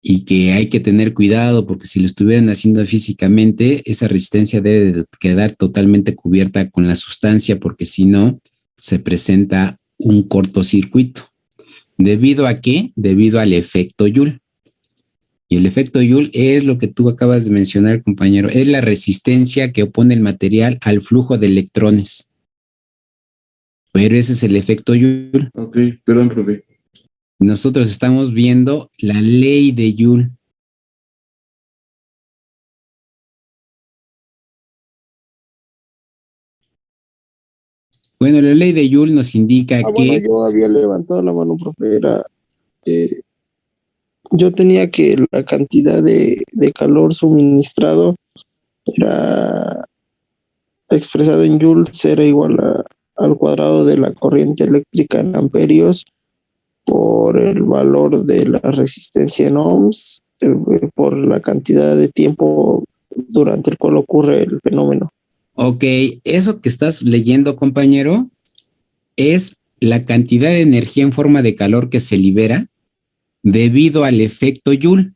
y que hay que tener cuidado porque si lo estuvieran haciendo físicamente, esa resistencia debe quedar totalmente cubierta con la sustancia porque si no, se presenta un cortocircuito. ¿Debido a qué? Debido al efecto Joule. Y el efecto Joule es lo que tú acabas de mencionar, compañero. Es la resistencia que opone el material al flujo de electrones. Pero ese es el efecto Joule. Ok, perdón, profe. Nosotros estamos viendo la ley de Joule. Bueno, la ley de Joule nos indica Bueno, que... yo había levantado la mano, profe. Yo tenía que la cantidad de calor suministrado era expresado en joules, era igual al cuadrado de la corriente eléctrica en amperios por el valor de la resistencia en ohms, por la cantidad de tiempo durante el cual ocurre el fenómeno. Ok, eso que estás leyendo, compañero, es la cantidad de energía en forma de calor que se libera debido al efecto Joule.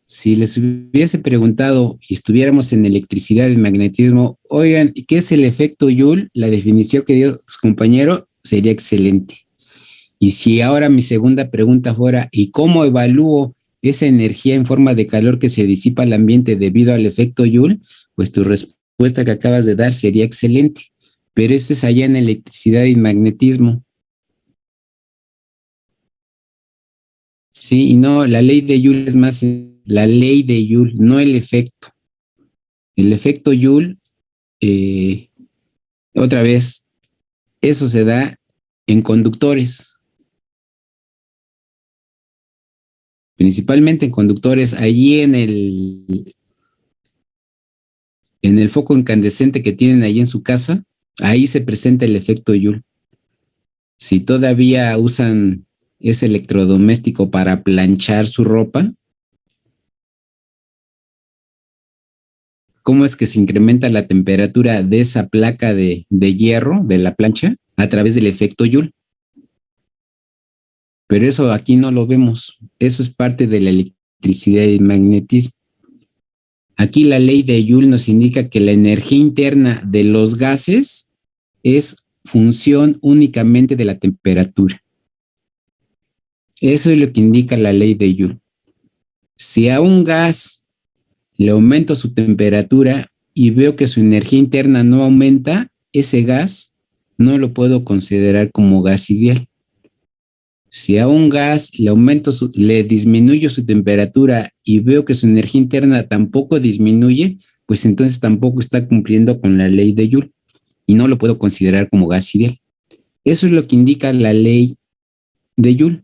Si les hubiese preguntado y estuviéramos en electricidad y magnetismo, oigan, ¿qué es el efecto Joule? La definición que dio su compañero sería excelente. Y si ahora mi segunda pregunta fuera, ¿y cómo evalúo esa energía en forma de calor que se disipa al ambiente debido al efecto Joule? Pues tu respuesta que acabas de dar sería excelente. Pero eso es allá en electricidad y magnetismo. Sí, y no, la ley de Joule es más la ley de Joule, no el efecto. El efecto Joule, otra vez, eso se da en conductores. Principalmente en conductores, allí en el foco incandescente que tienen ahí en su casa, ahí se presenta el efecto Joule. Si todavía usan ese electrodoméstico para planchar su ropa, ¿cómo es que se incrementa la temperatura de esa placa de hierro de la plancha? A través del efecto Joule. Pero eso aquí no lo vemos. Eso es parte de la electricidad y magnetismo. Aquí la ley de Joule nos indica que la energía interna de los gases es función únicamente de la temperatura. Eso es lo que indica la ley de Joule. Si a un gas le aumento su temperatura y veo que su energía interna no aumenta, ese gas no lo puedo considerar como gas ideal. Si a un gas le disminuyo su temperatura y veo que su energía interna tampoco disminuye, pues entonces tampoco está cumpliendo con la ley de Joule y no lo puedo considerar como gas ideal. Eso es lo que indica la ley de Joule.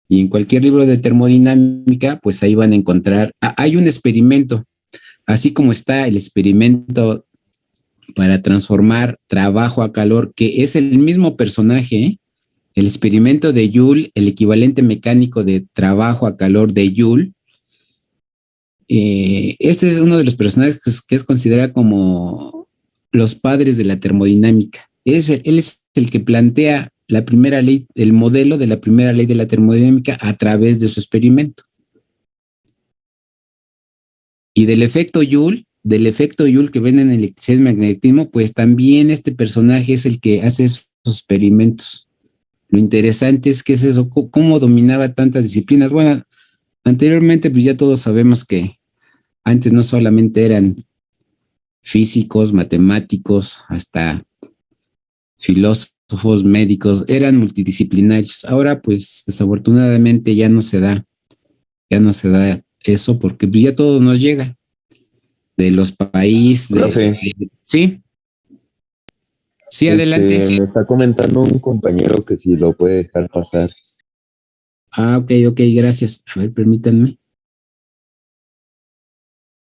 Y en cualquier libro de termodinámica, pues ahí van a encontrar, hay un experimento, así como está el experimento para transformar trabajo a calor, que es el mismo personaje, ¿eh? El experimento de Joule, el equivalente mecánico de trabajo a calor de Joule. Este es uno de los personajes que es considerado como los padres de la termodinámica. Él es el que plantea la primera ley, el modelo de la primera ley de la termodinámica a través de su experimento. Y del efecto Joule que ven en electricidad y magnetismo, pues también este personaje es el que hace esos experimentos. Lo interesante es que es eso, cómo dominaba tantas disciplinas. Bueno, anteriormente pues ya todos sabemos que antes no solamente eran físicos, matemáticos, hasta filósofos, médicos, eran multidisciplinarios. Ahora pues desafortunadamente ya no se da eso porque pues ya todo nos llega de los países. Profe, Sí, sí, adelante. me está comentando un compañero que si lo puede dejar pasar. Ok, gracias. A ver, permítanme.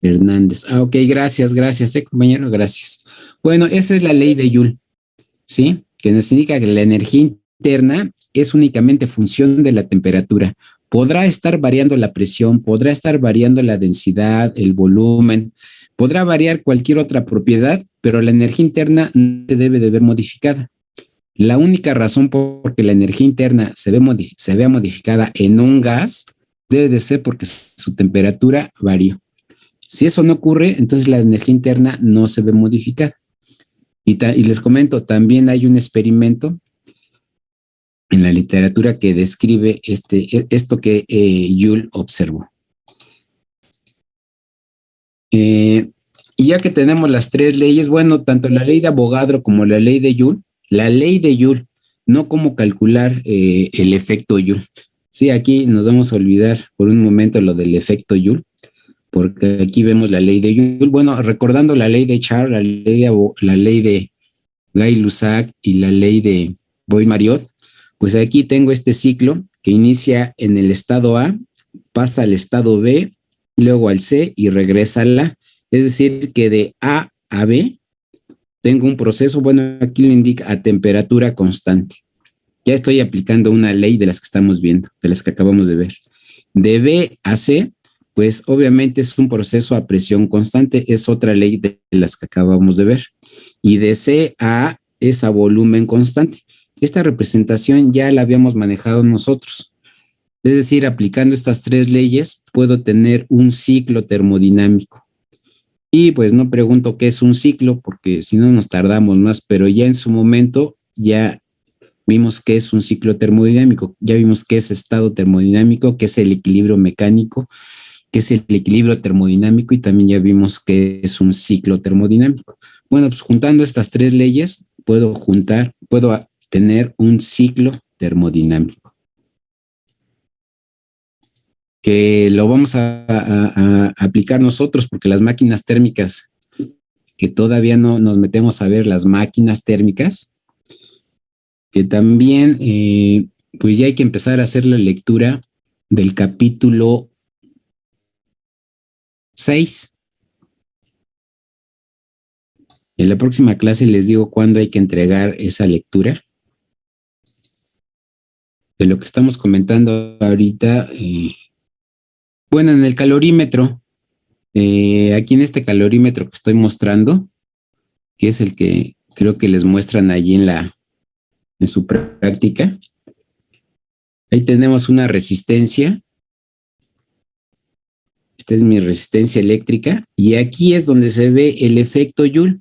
Hernández. Ok, gracias, compañero, gracias. Bueno, esa es la ley de Joule, ¿sí? Que nos indica que la energía interna es únicamente función de la temperatura. Podrá estar variando la presión, podrá estar variando la densidad, el volumen, podrá variar cualquier otra propiedad, pero la energía interna no se debe de ver modificada. La única razón por que la energía interna se vea modificada en un gas debe de ser porque su temperatura varió. Si eso no ocurre, entonces la energía interna no se ve modificada. Y les comento, también hay un experimento en la literatura que describe esto que Joule observó. Y ya que tenemos las tres leyes, bueno, tanto la ley de Avogadro como la ley de Joule, no cómo calcular el efecto Joule. Sí, aquí nos vamos a olvidar por un momento lo del efecto Joule, porque aquí vemos la ley de Joule. Bueno, recordando la ley de Charles, la ley de Gay-Lussac y la ley de Boyd-Mariotte, pues aquí tengo este ciclo que inicia en el estado A, pasa al estado B, luego al C y regresa al A. Es decir, que de A a B tengo un proceso, bueno, aquí lo indica a temperatura constante. Ya estoy aplicando una ley de las que estamos viendo, de las que acabamos de ver. De B a C, pues obviamente es un proceso a presión constante, es otra ley de las que acabamos de ver. Y de C a A es a volumen constante. Esta representación ya la habíamos manejado nosotros. Es decir, aplicando estas tres leyes, puedo tener un ciclo termodinámico. Y pues no pregunto qué es un ciclo, porque si no nos tardamos más, pero ya en su momento ya vimos qué es un ciclo termodinámico, ya vimos qué es estado termodinámico, qué es el equilibrio mecánico, qué es el equilibrio termodinámico y también ya vimos qué es un ciclo termodinámico. Bueno, pues juntando estas tres leyes, puedo tener un ciclo termodinámico, que lo vamos a aplicar nosotros porque las máquinas térmicas, que todavía no nos metemos a ver las máquinas térmicas, que también pues ya hay que empezar a hacer la lectura del capítulo 6. En la próxima clase les digo cuándo hay que entregar esa lectura. De lo que estamos comentando ahorita, bueno, en el calorímetro, aquí en este calorímetro que estoy mostrando, que es el que creo que les muestran allí en su práctica, ahí tenemos una resistencia. Esta es mi resistencia eléctrica y aquí es donde se ve el efecto Joule.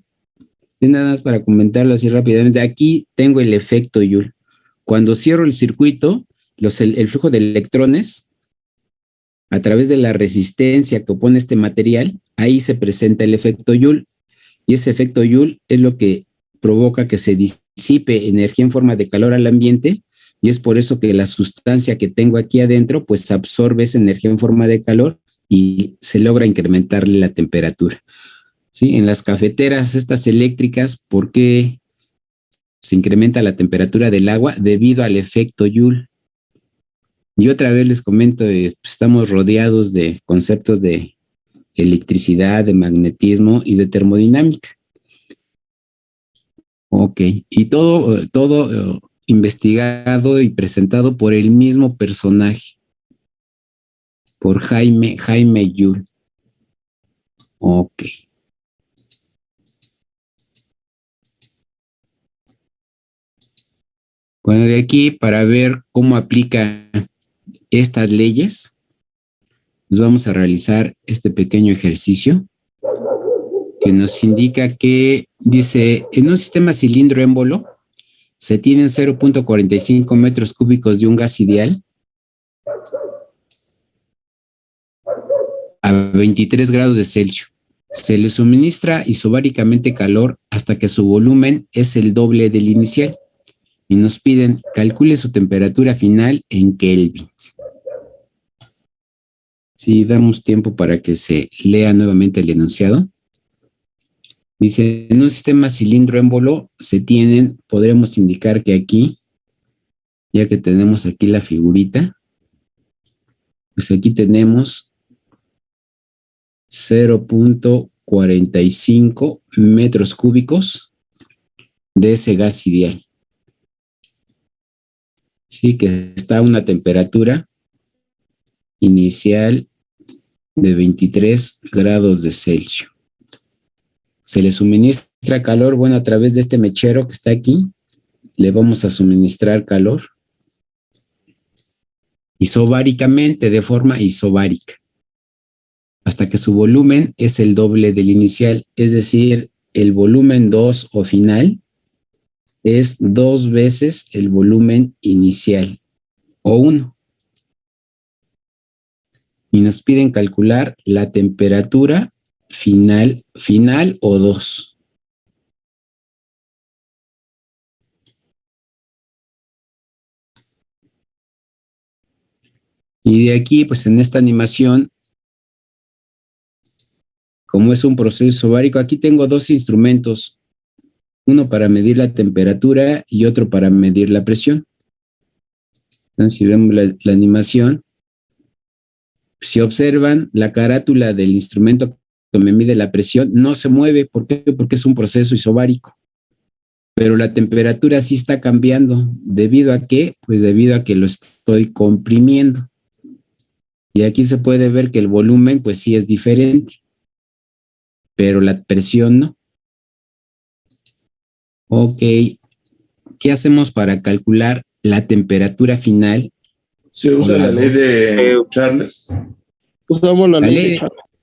Es nada más para comentarlo así rápidamente. Aquí tengo el efecto Joule. Cuando cierro el circuito, el flujo de electrones a través de la resistencia que opone este material, ahí se presenta el efecto Joule. Y ese efecto Joule es lo que provoca que se disipe energía en forma de calor al ambiente, y es por eso que la sustancia que tengo aquí adentro pues absorbe esa energía en forma de calor y se logra incrementarle la temperatura. ¿Sí? En las cafeteras estas eléctricas, ¿por qué se incrementa la temperatura del agua? Debido al efecto Joule. Y otra vez les comento, estamos rodeados de conceptos de electricidad, de magnetismo y de termodinámica. Ok, y todo investigado y presentado por el mismo personaje, por Jaime Joule. Ok. Bueno, de aquí para ver cómo aplica estas leyes, pues vamos a realizar este pequeño ejercicio que nos indica que dice, en un sistema cilindro-émbolo se tienen 0.45 metros cúbicos de un gas ideal a 23 grados de Celsius. Se le suministra isobáricamente calor hasta que su volumen es el doble del inicial y nos piden calcule su temperatura final en kelvins. Si damos tiempo para que se lea nuevamente el enunciado. Dice, en un sistema cilindro-émbolo se tienen, podremos indicar que aquí, ya que tenemos aquí la figurita, pues aquí tenemos 0.45 metros cúbicos de ese gas ideal. Sí, que está a una temperatura inicial de 23 grados de Celsius. Se le suministra calor, bueno, a través de este mechero que está aquí, le vamos a suministrar calor isobáricamente, de forma isobárica, hasta que su volumen es el doble del inicial, es decir, el volumen 2 o final es 2 veces el volumen inicial o 1. Y nos piden calcular la temperatura final o 2. Y de aquí, pues en esta animación, como es un proceso isobárico, aquí tengo dos instrumentos, uno para medir la temperatura y otro para medir la presión. Entonces, si vemos la animación, si observan, la carátula del instrumento que me mide la presión no se mueve. ¿Por qué? Porque es un proceso isobárico. Pero la temperatura sí está cambiando. ¿Debido a qué? Pues debido a que lo estoy comprimiendo. Y aquí se puede ver que el volumen pues sí es diferente, pero la presión no. Ok, ¿qué hacemos para calcular la temperatura final? Se usa la ley de Charles. Usamos la ley de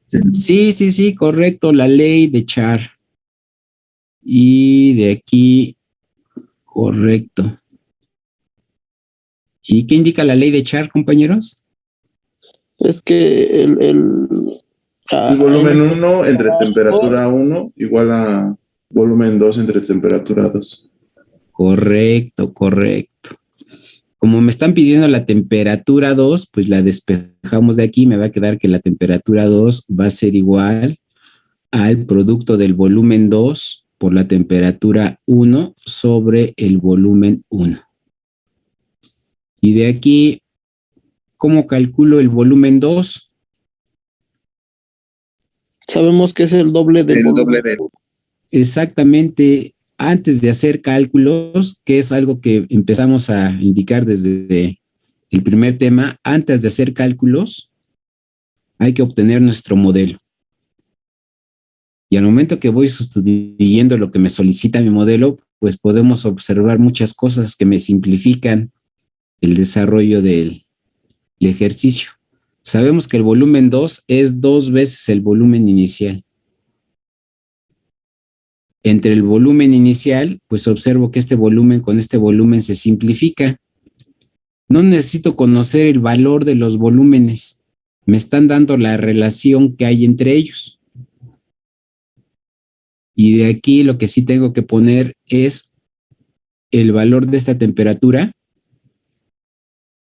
Charles. Sí, correcto, la ley de Char. Y de aquí, correcto. ¿Y qué indica la ley de Char, compañeros? Es que el volumen 1 entre temperatura 1 igual a volumen 2 entre temperatura 2. Correcto. Como me están pidiendo la temperatura 2, pues la despejamos de aquí. Me va a quedar que la temperatura 2 va a ser igual al producto del volumen 2 por la temperatura 1 sobre el volumen 1. Y de aquí, ¿cómo calculo el volumen 2? Sabemos que es el doble del volumen. Exactamente. Antes de hacer cálculos, que es algo que empezamos a indicar desde el primer tema, antes de hacer cálculos, hay que obtener nuestro modelo. Y al momento que voy sustituyendo lo que me solicita mi modelo, pues podemos observar muchas cosas que me simplifican el desarrollo del ejercicio. Sabemos que el volumen 2 es 2 veces el volumen inicial. Entre el volumen inicial, pues observo que este volumen con este volumen se simplifica. No necesito conocer el valor de los volúmenes. Me están dando la relación que hay entre ellos. Y de aquí lo que sí tengo que poner es el valor de esta temperatura,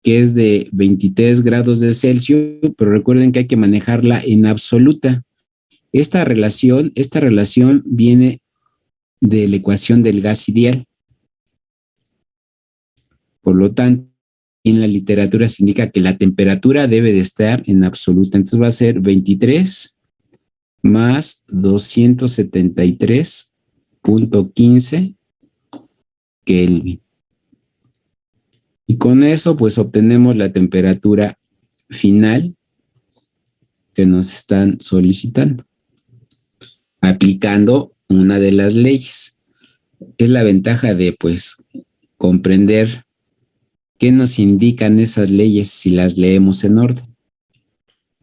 que es de 23 grados de Celsius, pero recuerden que hay que manejarla en absoluta. Esta relación viene de la ecuación del gas ideal. Por lo tanto, en la literatura se indica que la temperatura debe de estar en absoluta. Entonces va a ser 23 más 273.15 Kelvin. Y con eso, pues obtenemos la temperatura final que nos están solicitando, aplicando una de las leyes. Es la ventaja de, pues, comprender ¿Qué nos indican esas leyes si las leemos en orden?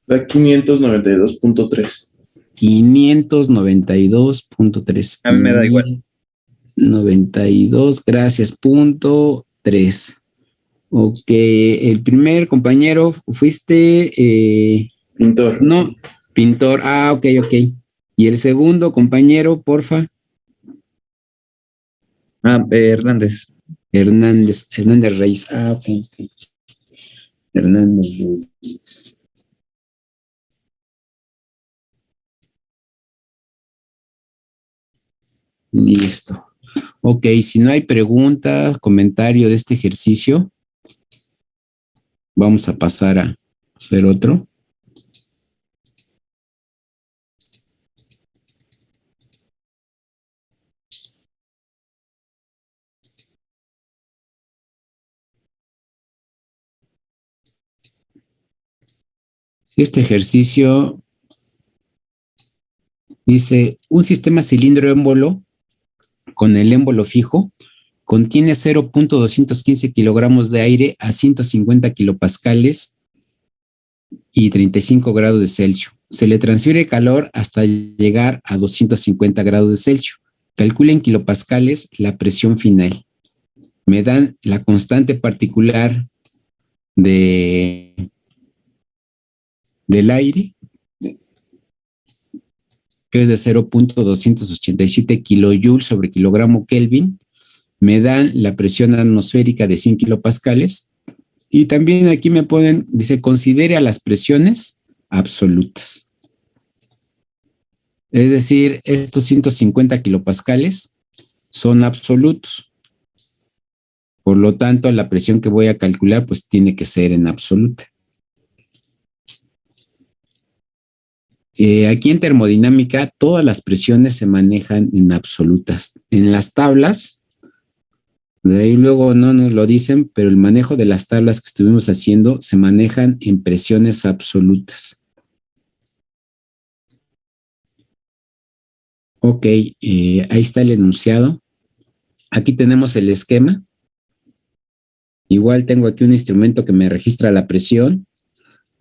La 592.3. 592.3. A mí me da igual. 92, gracias, punto 3. Ok, el primer compañero fuiste... Pintor. No, pintor. Ah, ok. Y el segundo compañero, porfa. Hernández. Hernández Reyes. Ah, ok. Hernández Reyes. Listo. Ok, si no hay preguntas, comentario de este ejercicio, vamos a pasar a hacer otro. Este ejercicio dice, un sistema cilindro-émbolo con el émbolo fijo contiene 0.215 kilogramos de aire a 150 kilopascales y 35 grados de Celsius. Se le transfiere calor hasta llegar a 250 grados de Celsius. Calcula en kilopascales la presión final. Me dan la constante particular del aire, que es de 0.287 kilojoules sobre kilogramo Kelvin. Me dan la presión atmosférica de 100 kilopascales. Y también aquí me ponen, dice, considere a las presiones absolutas. Es decir, estos 150 kilopascales son absolutos. Por lo tanto, la presión que voy a calcular, pues tiene que ser en absoluta. Aquí en termodinámica, todas las presiones se manejan en absolutas. En las tablas, de ahí luego no nos lo dicen, pero el manejo de las tablas que estuvimos haciendo se manejan en presiones absolutas. Ok, ahí está el enunciado. Aquí tenemos el esquema. Igual tengo aquí un instrumento que me registra la presión.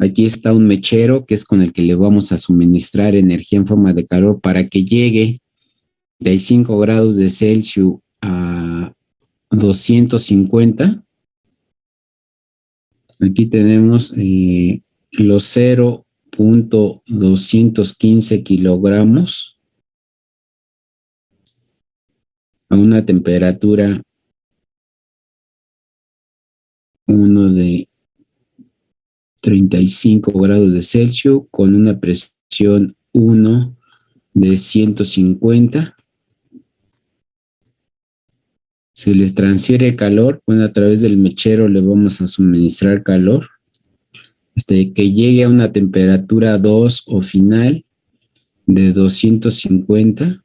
Aquí está un mechero que es con el que le vamos a suministrar energía en forma de calor para que llegue de 5 grados de Celsius a 250. Aquí tenemos los 0.215 kilogramos a una temperatura 1 de 35 grados de Celsius con una presión 1 de 150. Se les transfiere calor, bueno, a través del mechero le vamos a suministrar calor hasta que llegue a una temperatura 2 o final de 250.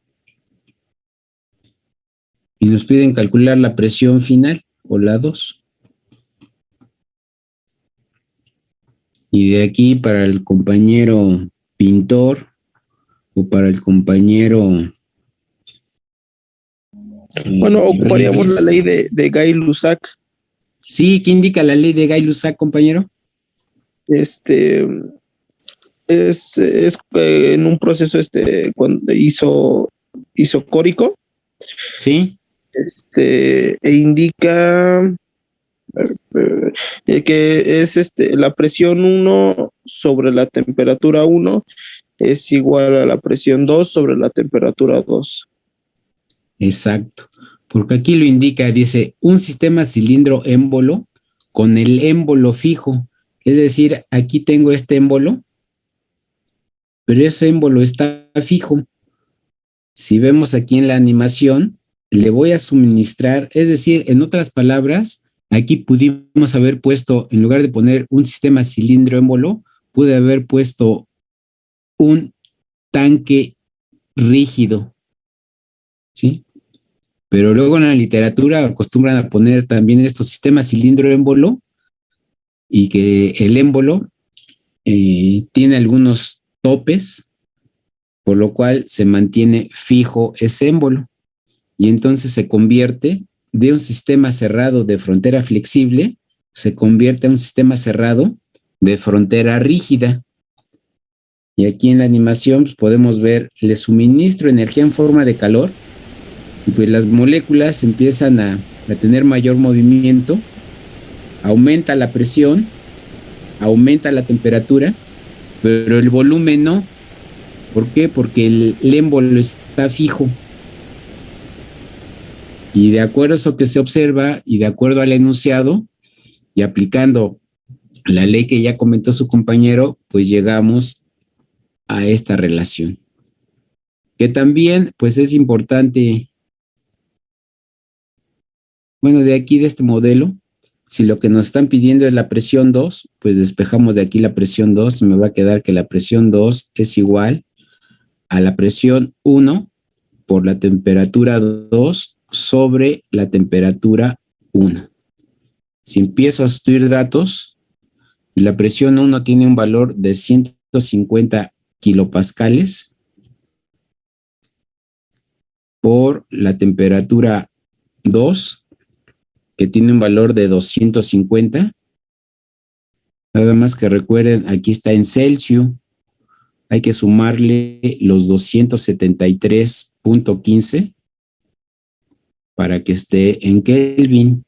Y nos piden calcular la presión final o la 2. Y de aquí para el compañero pintor o para el compañero... Bueno, ocuparíamos la ley de Gay-Lussac. Sí, ¿qué indica la ley de Gay-Lussac, compañero? Es en un proceso cuando isocórico. Sí. E indica que es la presión 1 sobre la temperatura 1 es igual a la presión 2 sobre la temperatura 2. Exacto, porque aquí lo indica, dice, un sistema cilindro-émbolo con el émbolo fijo. Es decir, aquí tengo este émbolo, pero ese émbolo está fijo. Si vemos aquí en la animación, le voy a suministrar, es decir, en otras palabras, aquí pudimos haber puesto, en lugar de poner un sistema cilindro-émbolo, pude haber puesto un tanque rígido, ¿sí? Pero luego en la literatura acostumbran a poner también estos sistemas cilindro-émbolo y que el émbolo tiene algunos topes, por lo cual se mantiene fijo ese émbolo y entonces se convierte de un sistema cerrado de frontera flexible se convierte en un sistema cerrado de frontera rígida. Y aquí en la animación pues, podemos ver, le suministro energía en forma de calor y pues las moléculas empiezan a tener mayor movimiento, aumenta la presión, aumenta la temperatura, pero el volumen no. ¿Por qué? Porque el émbolo está fijo. Y de acuerdo a eso que se observa y de acuerdo al enunciado y aplicando la ley que ya comentó su compañero, pues llegamos a esta relación. Que también, pues es importante, bueno, de aquí de este modelo, si lo que nos están pidiendo es la presión 2, pues despejamos de aquí la presión 2, me va a quedar que la presión 2 es igual a la presión 1 por la temperatura 2 sobre la temperatura 1. Si empiezo a sustituir datos, la presión 1 tiene un valor de 150 kilopascales por la temperatura 2, que tiene un valor de 250. Nada más que recuerden, aquí está en Celsius. Hay que sumarle los 273.15 para que esté en Kelvin.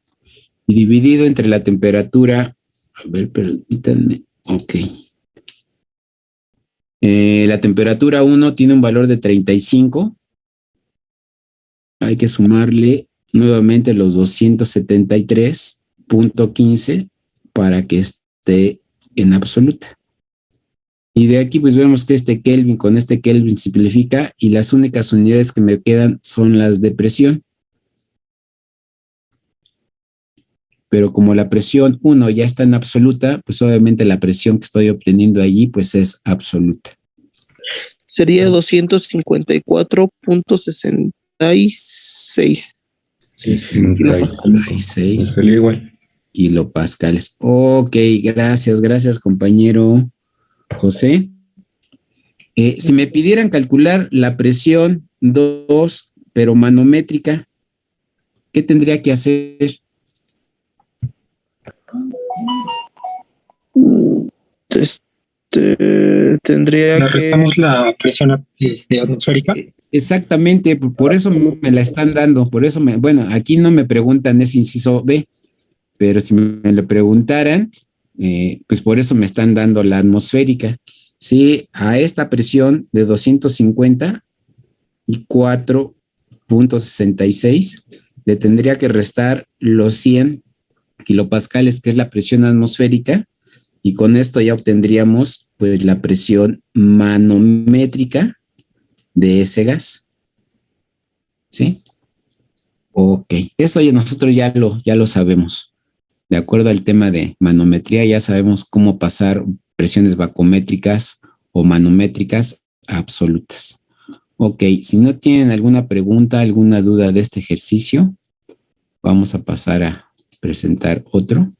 Y dividido entre la temperatura, a ver, permítanme, ok. La temperatura 1 tiene un valor de 35. Hay que sumarle nuevamente los 273.15 para que esté en absoluta. Y de aquí pues vemos que este Kelvin con este Kelvin simplifica y las únicas unidades que me quedan son las de presión. Pero como la presión 1 ya está en absoluta, pues obviamente la presión que estoy obteniendo allí pues es absoluta. Sería 254.66. 66 Salió igual. kilopascales. Ok, gracias compañero José. Si me pidieran calcular la presión 2, pero manométrica, ¿qué tendría que hacer? Tendría Le que... restamos la presión atmosférica. Exactamente, por eso me la están dando, por eso bueno, aquí no me preguntan ese inciso B, pero si me lo preguntaran, pues por eso me están dando la atmosférica. Sí, a esta presión de 250 y 4.66 le tendría que restar los 100 kilopascales, que es la presión atmosférica, y con esto ya obtendríamos pues la presión manométrica de ese gas. ¿Sí? Ok, eso ya nosotros ya lo sabemos. De acuerdo al tema de manometría, ya sabemos cómo pasar presiones vacuométricas o manométricas absolutas. Ok, si no tienen alguna pregunta, alguna duda de este ejercicio, vamos a pasar a presentar otro.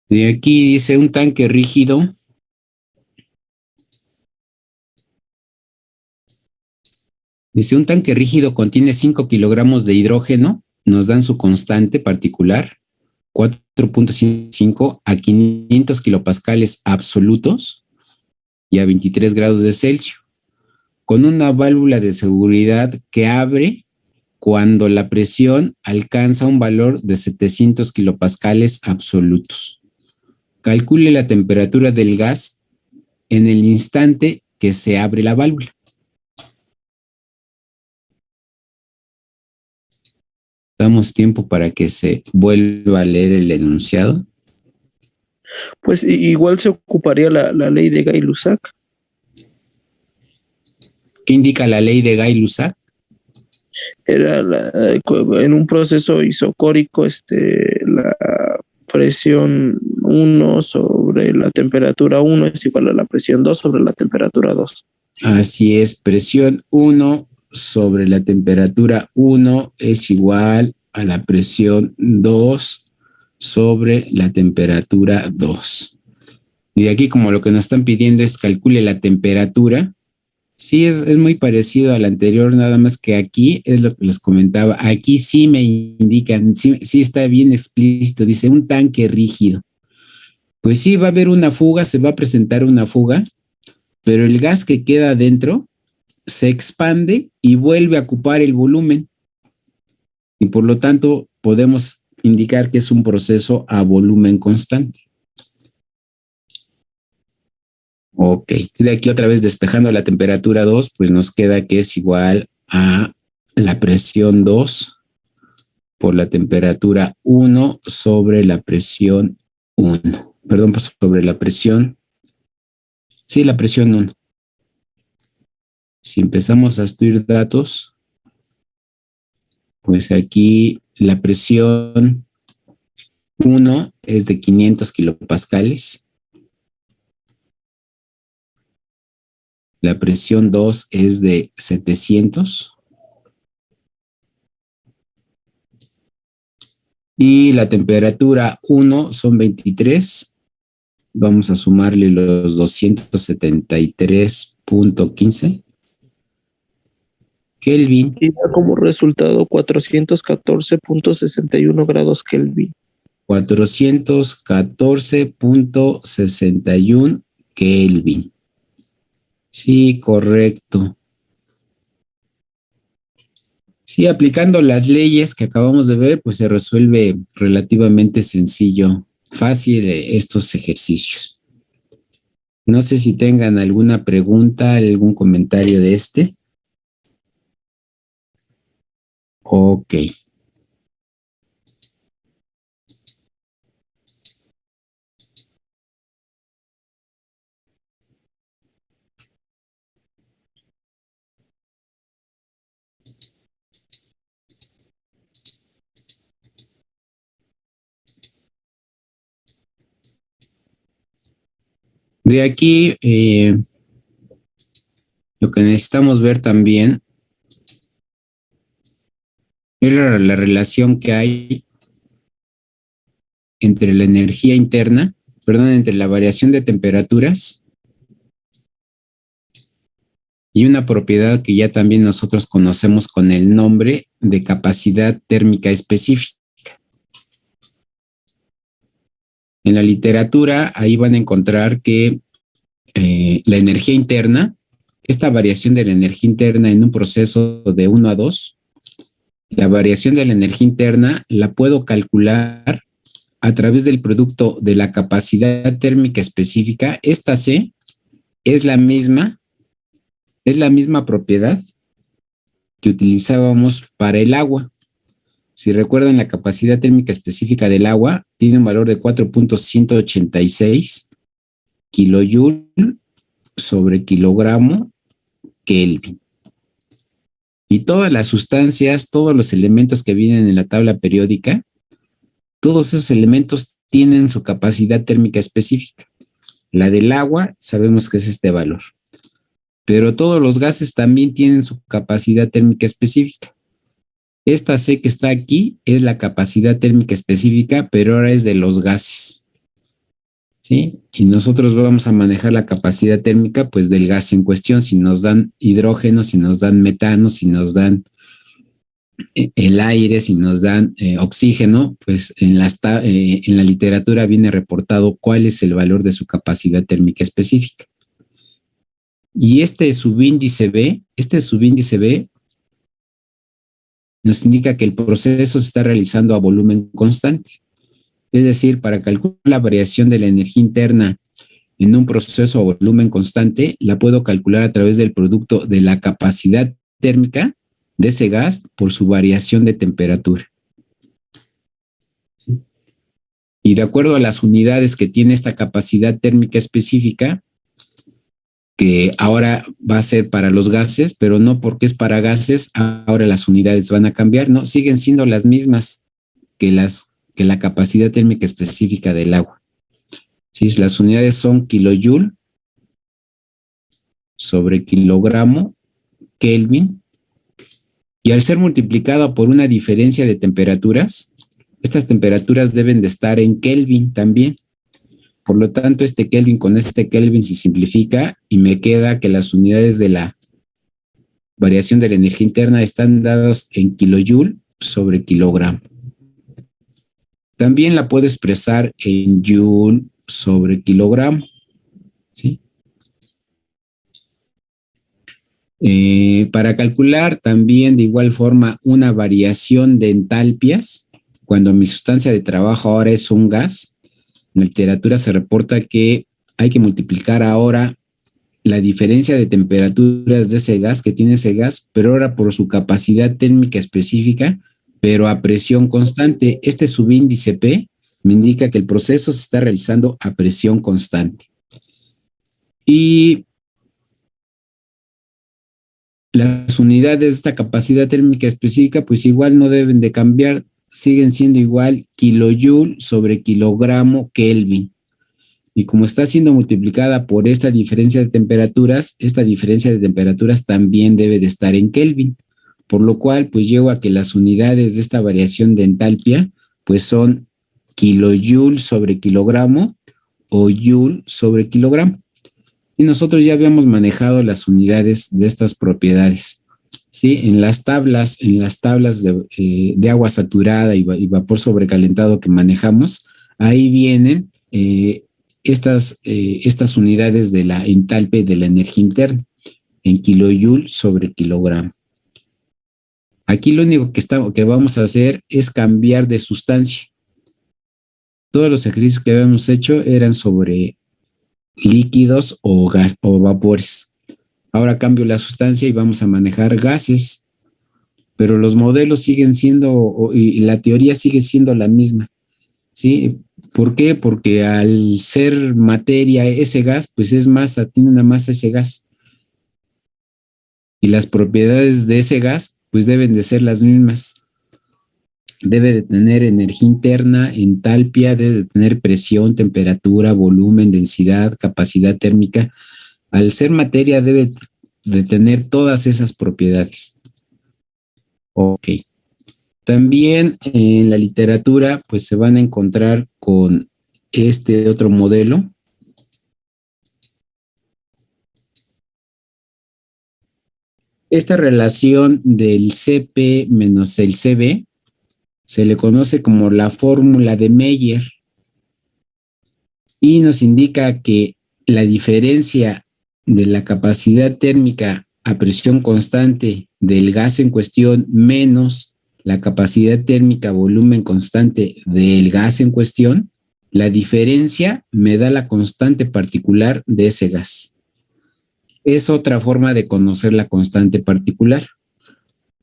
De aquí dice un tanque rígido. Dice un tanque rígido contiene 5 kilogramos de hidrógeno. Nos dan su constante particular, 4.5 a 500 kilopascales absolutos y a 23 grados de Celsius, con una válvula de seguridad que abre cuando la presión alcanza un valor de 700 kilopascales absolutos. Calcule la temperatura del gas en el instante que se abre la válvula. Damos tiempo para que se vuelva a leer el enunciado. Pues igual se ocuparía la ley de Gay-Lussac. ¿Qué indica la ley de Gay-Lussac? Era en un proceso isocórico, la presión 1 sobre la temperatura 1 es igual a la presión 2 sobre la temperatura 2. Así es, presión 1 sobre la temperatura 1 es igual a la presión 2 sobre la temperatura 2. Y de aquí, como lo que nos están pidiendo es calcule la temperatura, sí es muy parecido al anterior, nada más que aquí es lo que les comentaba. Aquí sí me indican, sí está bien explícito, dice un tanque rígido. Pues sí, va a haber una fuga, se va a presentar una fuga, pero el gas que queda adentro se expande y vuelve a ocupar el volumen. Y por lo tanto, podemos indicar que es un proceso a volumen constante. Ok, de aquí otra vez despejando la temperatura 2, pues nos queda que es igual a la presión 2 por la temperatura 1 sobre la presión 1. Perdón, pues sobre la presión. Sí, la presión 1. Si empezamos a estudiar datos, pues aquí la presión 1 es de 500 kilopascales. La presión 2 es de 700. Y la temperatura 1 son 23. Vamos a sumarle los 273.15 Kelvin. Y da como resultado 414.61 grados Kelvin. 414.61 Kelvin. Sí, correcto. Sí, aplicando las leyes que acabamos de ver, pues se resuelve relativamente sencillo, fácil estos ejercicios. No sé si tengan alguna pregunta, algún comentario de este. Ok. De aquí, lo que necesitamos ver también es la relación que hay entre la energía interna, entre la variación de temperaturas y una propiedad que ya también nosotros conocemos con el nombre de capacidad térmica específica. En la literatura, ahí van a encontrar que la energía interna, esta variación de la energía interna en un proceso de 1 a 2, la variación de la energía interna la puedo calcular a través del producto de la capacidad térmica específica. Esta C es la misma propiedad que utilizábamos para el agua. Si recuerdan, la capacidad térmica específica del agua tiene un valor de 4.186 kilojoule sobre kilogramo Kelvin. Y todas las sustancias, todos los elementos que vienen en la tabla periódica, todos esos elementos tienen su capacidad térmica específica. La del agua sabemos que es este valor. Pero todos los gases también tienen su capacidad térmica específica. Esta C que está aquí es la capacidad térmica específica, pero ahora es de los gases. ¿Sí? Y nosotros vamos a manejar la capacidad térmica pues del gas en cuestión. Si nos dan hidrógeno, si nos dan metano, si nos dan el aire, si nos dan oxígeno, pues en la literatura viene reportado cuál es el valor de su capacidad térmica específica. Y este subíndice B nos indica que el proceso se está realizando a volumen constante. Es decir, para calcular la variación de la energía interna en un proceso a volumen constante, la puedo calcular a través del producto de la capacidad térmica de ese gas por su variación de temperatura. Y de acuerdo a las unidades que tiene esta capacidad térmica específica, que ahora va a ser para los gases, pero no porque es para gases, ahora las unidades van a cambiar, no, siguen siendo las mismas que la capacidad térmica específica del agua. ¿Sí? Las unidades son kilojoule sobre kilogramo Kelvin, y al ser multiplicado por una diferencia de temperaturas, estas temperaturas deben de estar en Kelvin también. Por lo tanto, este Kelvin con este Kelvin se simplifica y me queda que las unidades de la variación de la energía interna están dadas en kilojoule sobre kilogramo. También la puedo expresar en joule sobre kilogramo, ¿sí? Para calcular también de igual forma una variación de entalpias, cuando mi sustancia de trabajo ahora es un gas, en la literatura se reporta que hay que multiplicar ahora la diferencia de temperaturas de ese gas que tiene ese gas, pero ahora por su capacidad térmica específica, pero a presión constante. Este subíndice P me indica que el proceso se está realizando a presión constante. Y las unidades de esta capacidad térmica específica, pues igual no deben de cambiar, siguen siendo igual kilojoule sobre kilogramo Kelvin. Y como está siendo multiplicada por esta diferencia de temperaturas, esta diferencia de temperaturas también debe de estar en Kelvin. Por lo cual, pues llego a que las unidades de esta variación de entalpia, pues son kilojoule sobre kilogramo o joule sobre kilogramo. Y nosotros ya habíamos manejado las unidades de estas propiedades. Sí, en las tablas de agua saturada y vapor sobrecalentado que manejamos, ahí vienen estas unidades de la entalpia y de la energía interna en kilojoule sobre kilogramo. Aquí lo único que vamos a hacer es cambiar de sustancia. Todos los ejercicios que habíamos hecho eran sobre líquidos o vapores. Ahora cambio la sustancia y vamos a manejar gases, pero los modelos siguen siendo, y la teoría sigue siendo la misma, ¿sí? ¿Por qué? Porque al ser materia ese gas, pues es masa, tiene una masa ese gas. Y las propiedades de ese gas, pues deben de ser las mismas. Debe de tener energía interna, entalpia, debe de tener presión, temperatura, volumen, densidad, capacidad térmica. Al ser materia debe de tener todas esas propiedades. Ok. También en la literatura pues se van a encontrar con este otro modelo. Esta relación del Cp menos el Cv se le conoce como la fórmula de Meyer y nos indica que la diferencia de la capacidad térmica a presión constante del gas en cuestión menos la capacidad térmica a volumen constante del gas en cuestión, la diferencia me da la constante particular de ese gas. Es otra forma de conocer la constante particular.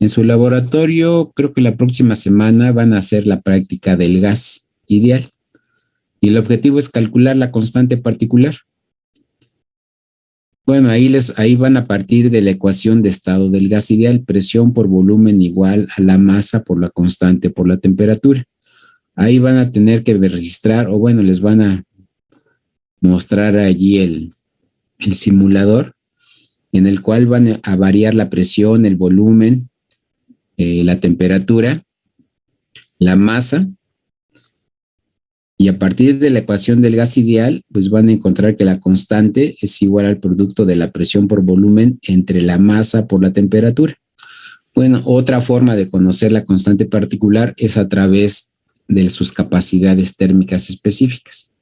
En su laboratorio, creo que la próxima semana van a hacer la práctica del gas ideal. Y el objetivo es calcular la constante particular. Bueno, ahí van a partir de la ecuación de estado del gas ideal, presión por volumen igual a la masa por la constante por la temperatura. Ahí van a tener que registrar, o bueno, les van a mostrar allí el simulador, en el cual van a variar la presión, el volumen, la temperatura, la masa, y a partir de la ecuación del gas ideal, pues van a encontrar que la constante es igual al producto de la presión por volumen entre la masa por la temperatura. Bueno, otra forma de conocer la constante particular es a través de sus capacidades térmicas específicas.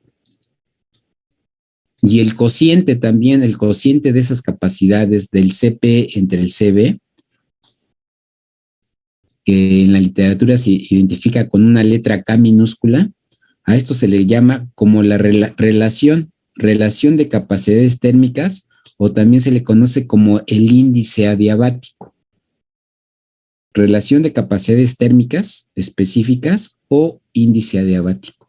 Y el cociente también, el cociente de esas capacidades del Cp entre el Cv, que en la literatura se identifica con una letra K minúscula, a esto se le llama como la relación de capacidades térmicas, o también se le conoce como el índice adiabático. Relación de capacidades térmicas específicas o índice adiabático.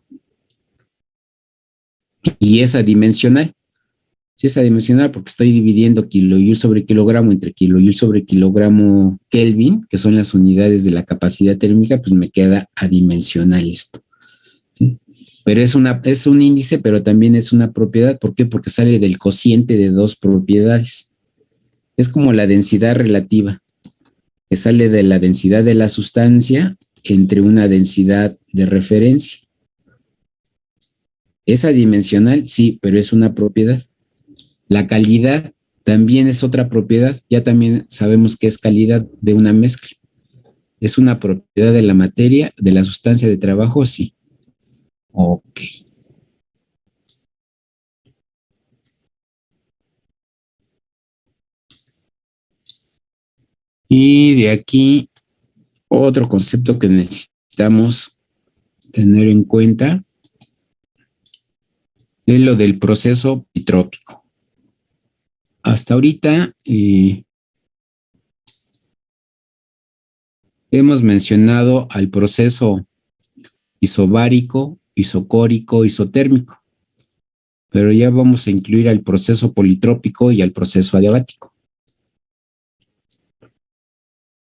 Y es adimensional. Si es adimensional porque estoy dividiendo kilojoule sobre kilogramo entre kilojoule sobre kilogramo Kelvin, que son las unidades de la capacidad térmica, pues me queda adimensional esto. ¿Sí? Pero es un índice, pero también es una propiedad. ¿Por qué? Porque sale del cociente de dos propiedades. Es como la densidad relativa, que sale de la densidad de la sustancia entre una densidad de referencia. ¿Es adimensional? Sí, pero es una propiedad. La calidad también es otra propiedad. Ya también sabemos que es calidad de una mezcla. ¿Es una propiedad de la materia, de la sustancia de trabajo? Sí. Ok. Y de aquí, otro concepto que necesitamos tener en cuenta es lo del proceso pitrópico. Hasta ahorita hemos mencionado al proceso isobárico, isocórico, isotérmico, pero ya vamos a incluir al proceso politrópico y al proceso adiabático.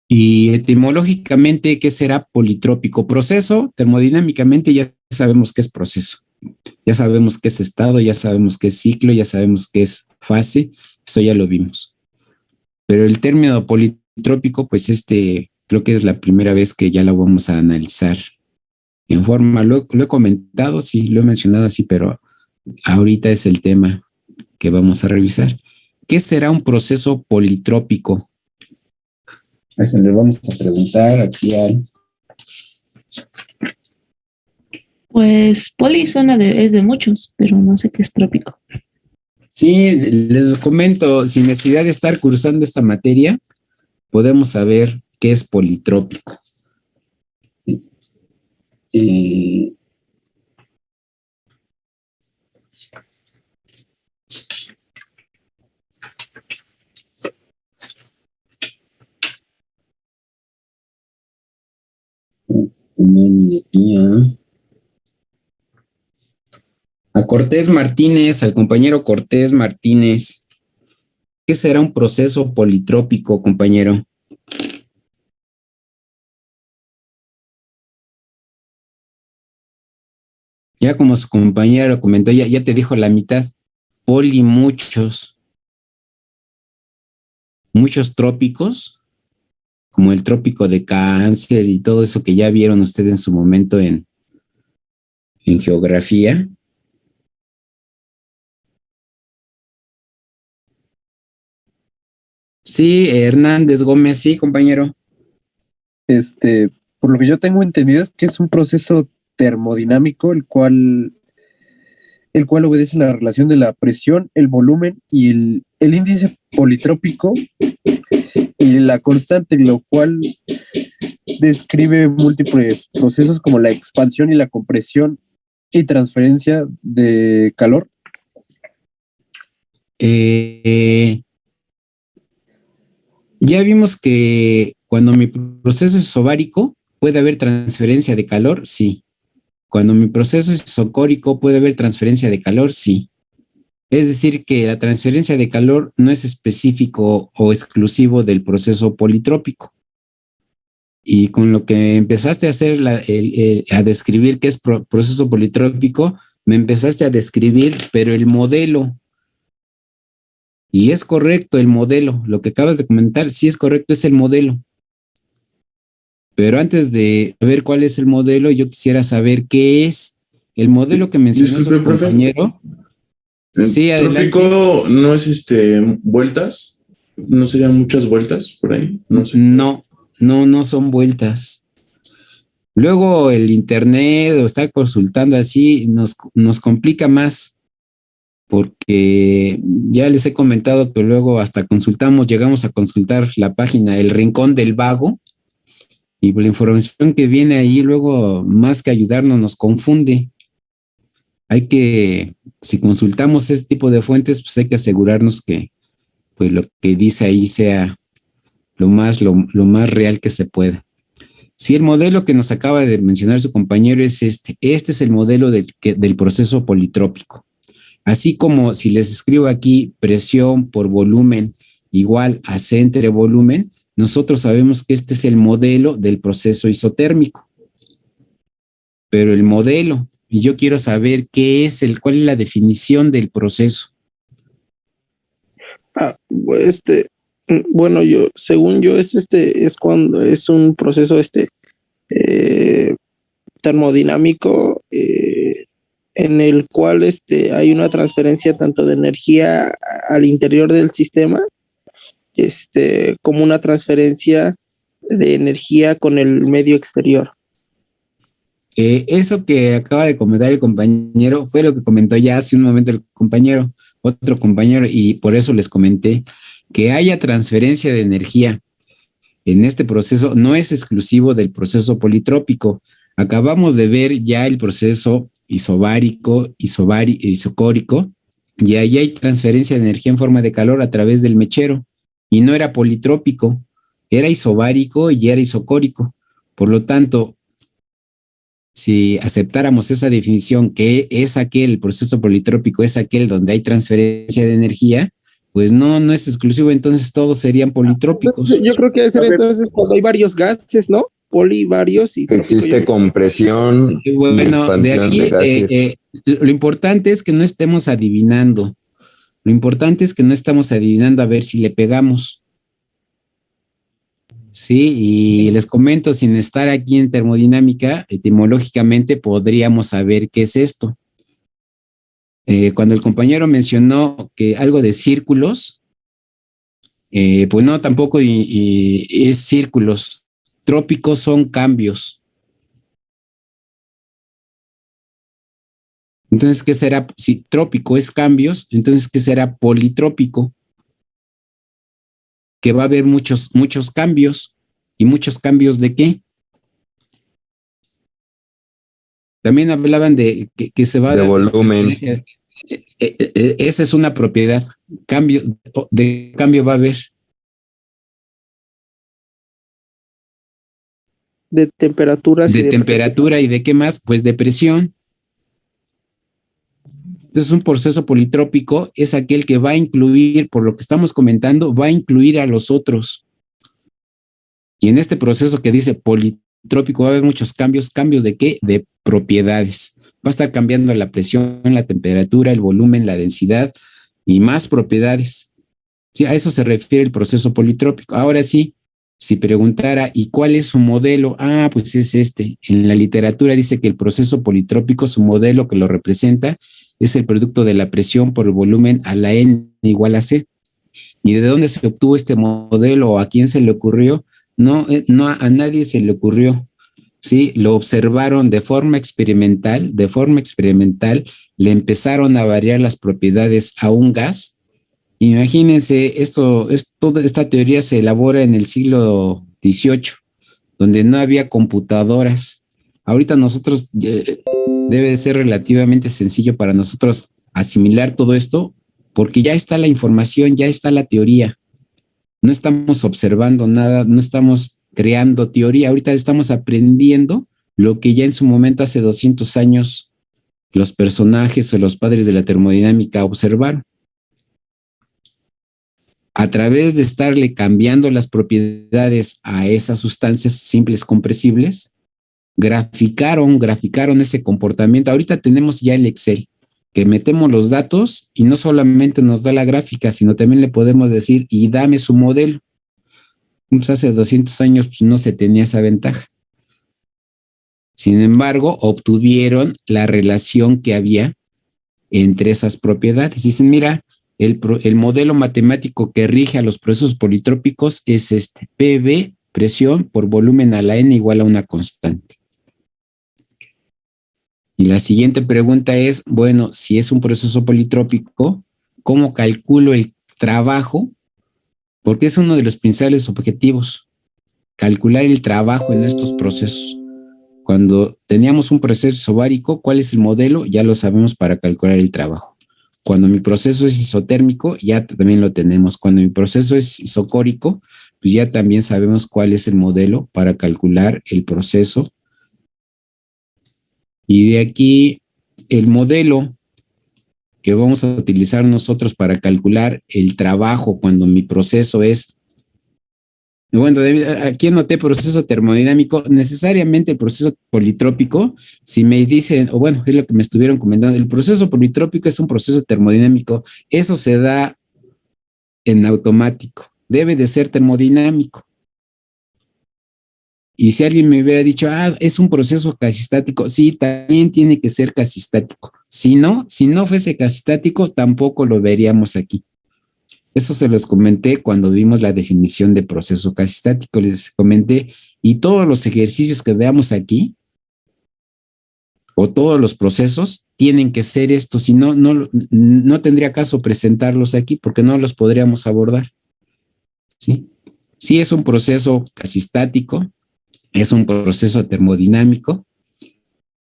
Y etimológicamente, ¿qué será politrópico? Proceso, termodinámicamente ya sabemos qué es proceso. Ya sabemos qué es estado, ya sabemos qué es ciclo, ya sabemos qué es fase, eso ya lo vimos. Pero el término politrópico, pues creo que es la primera vez que ya lo vamos a analizar en forma. Lo he comentado, sí, lo he mencionado así, pero ahorita es el tema que vamos a revisar. ¿Qué será un proceso politrópico? A eso le vamos a preguntar aquí al... Pues poli es de muchos, pero no sé qué es trópico. Sí, les comento, sin necesidad de estar cursando esta materia, podemos saber qué es politrópico. A Cortés Martínez, al compañero Cortés Martínez. ¿Qué será un proceso politrópico, compañero? Ya como su compañera lo comentó, ya te dijo la mitad. Poli, muchos trópicos, como el trópico de Cáncer y todo eso que ya vieron ustedes en su momento en geografía. Sí, Hernández Gómez, sí, compañero. Por lo que yo tengo entendido es que es un proceso termodinámico, el cual obedece la relación de la presión, el volumen y el índice politrópico y la constante, lo cual describe múltiples procesos como la expansión y la compresión y transferencia de calor. Ya vimos que cuando mi proceso es isobárico, ¿puede haber transferencia de calor? Sí. Cuando mi proceso es isocórico, ¿puede haber transferencia de calor? Sí. Es decir, que la transferencia de calor no es específico o exclusivo del proceso politrópico. Y con lo que empezaste a hacer, a describir qué es proceso politrópico, me empezaste a describir, pero el modelo. Y es correcto el modelo. Lo que acabas de comentar, sí es correcto, es el modelo. Pero antes de ver cuál es el modelo, yo quisiera saber qué es el modelo que mencionó su compañero. Sí, adelante. ¿Trópico no es vueltas? ¿No serían muchas vueltas por ahí? No sé. No son vueltas. Luego el internet o estar consultando así nos complica más, porque ya les he comentado que luego hasta llegamos a consultar la página El Rincón del Vago, y la información que viene ahí luego, más que ayudarnos, nos confunde. Si consultamos este tipo de fuentes, pues hay que asegurarnos que pues lo que dice ahí sea lo más real que se pueda. Si el modelo que nos acaba de mencionar su compañero es este es el modelo del proceso politrópico. Así como si les escribo aquí presión por volumen igual a C entre volumen, nosotros sabemos que este es el modelo del proceso isotérmico. Pero el modelo, y yo quiero saber cuál es la definición del proceso. Bueno, según yo, es cuando es un proceso termodinámico en el cual hay una transferencia tanto de energía al interior del sistema, como una transferencia de energía con el medio exterior. Eso que acaba de comentar el compañero fue lo que comentó ya hace un momento otro compañero, y por eso les comenté que haya transferencia de energía en este proceso no es exclusivo del proceso politrópico. Acabamos de ver ya el proceso isobárico, isocórico, y ahí hay transferencia de energía en forma de calor a través del mechero, y no era politrópico, era isobárico y era isocórico. Por lo tanto, si aceptáramos esa definición, que es el proceso politrópico es aquel donde hay transferencia de energía, pues no es exclusivo, entonces todos serían politrópicos. Yo creo que debe ser entonces cuando hay varios gases, ¿no? Polivarios y existe compresión. Bueno, de aquí lo importante es que no estemos adivinando. Lo importante es que no estamos adivinando a ver si le pegamos. Sí, y les comento, sin estar aquí en termodinámica, etimológicamente podríamos saber qué es esto. Cuando el compañero mencionó que algo de círculos, pues no, tampoco es círculos. Trópicos son cambios. Entonces, ¿qué será? Si trópico es cambios, entonces, ¿qué será politrópico? Que va a haber muchos cambios. ¿Y muchos cambios de qué? También hablaban de que se va a dar volumen. Esa es una propiedad. De cambio va a haber. De temperaturas. De temperatura y de qué más, pues de presión. Entonces un proceso politrópico es aquel que va a incluir, por lo que estamos comentando, va a incluir a los otros. Y en este proceso que dice politrópico va a haber muchos cambios. ¿Cambios de qué? De propiedades. Va a estar cambiando la presión, la temperatura, el volumen, la densidad y más propiedades. Sí, a eso se refiere el proceso politrópico. Ahora sí, si preguntara, ¿y cuál es su modelo? Ah, pues es este. En la literatura dice que el proceso politrópico, su modelo que lo representa, es el producto de la presión por el volumen a la N igual a C. ¿Y de dónde se obtuvo este modelo o a quién se le ocurrió? No, a nadie se le ocurrió. Sí, lo observaron de forma experimental, le empezaron a variar las propiedades a un gas. Imagínense, toda esta teoría se elabora en el siglo XVIII, donde no había computadoras. Ahorita nosotros, debe de ser relativamente sencillo para nosotros asimilar todo esto, porque ya está la información, ya está la teoría. No estamos observando nada, no estamos creando teoría, ahorita estamos aprendiendo lo que ya en su momento hace 200 años los personajes o los padres de la termodinámica observaron. A través de estarle cambiando las propiedades a esas sustancias simples compresibles, graficaron ese comportamiento. Ahorita tenemos ya el Excel, que metemos los datos y no solamente nos da la gráfica, sino también le podemos decir, y dame su modelo. Pues hace 200 años pues, no se tenía esa ventaja. Sin embargo, obtuvieron la relación que había entre esas propiedades. Dicen, mira, el modelo matemático que rige a los procesos politrópicos es este, PV, presión por volumen a la N igual a una constante. Y la siguiente pregunta es, bueno, si es un proceso politrópico, ¿cómo calculo el trabajo? Porque es uno de los principales objetivos, calcular el trabajo en estos procesos. Cuando teníamos un proceso isobárico, ¿cuál es el modelo? Ya lo sabemos para calcular el trabajo. Cuando mi proceso es isotérmico, ya también lo tenemos. Cuando mi proceso es isocórico, pues ya también sabemos cuál es el modelo para calcular el proceso. Y de aquí, el modelo que vamos a utilizar nosotros para calcular el trabajo cuando mi proceso es, bueno, aquí anoté proceso termodinámico, necesariamente el proceso politrópico, si me dicen, o bueno, es lo que me estuvieron comentando, el proceso politrópico es un proceso termodinámico, eso se da en automático, debe de ser termodinámico. Y si alguien me hubiera dicho, es un proceso casistático, sí, también tiene que ser casistático. Si no fuese casi estático, tampoco lo veríamos aquí. Eso se los comenté cuando vimos la definición de proceso casi estático. Les comenté, y todos los ejercicios que veamos aquí, o todos los procesos, tienen que ser estos. Si no, no tendría caso presentarlos aquí porque no los podríamos abordar. ¿Sí? Sí es un proceso casi estático, es un proceso termodinámico,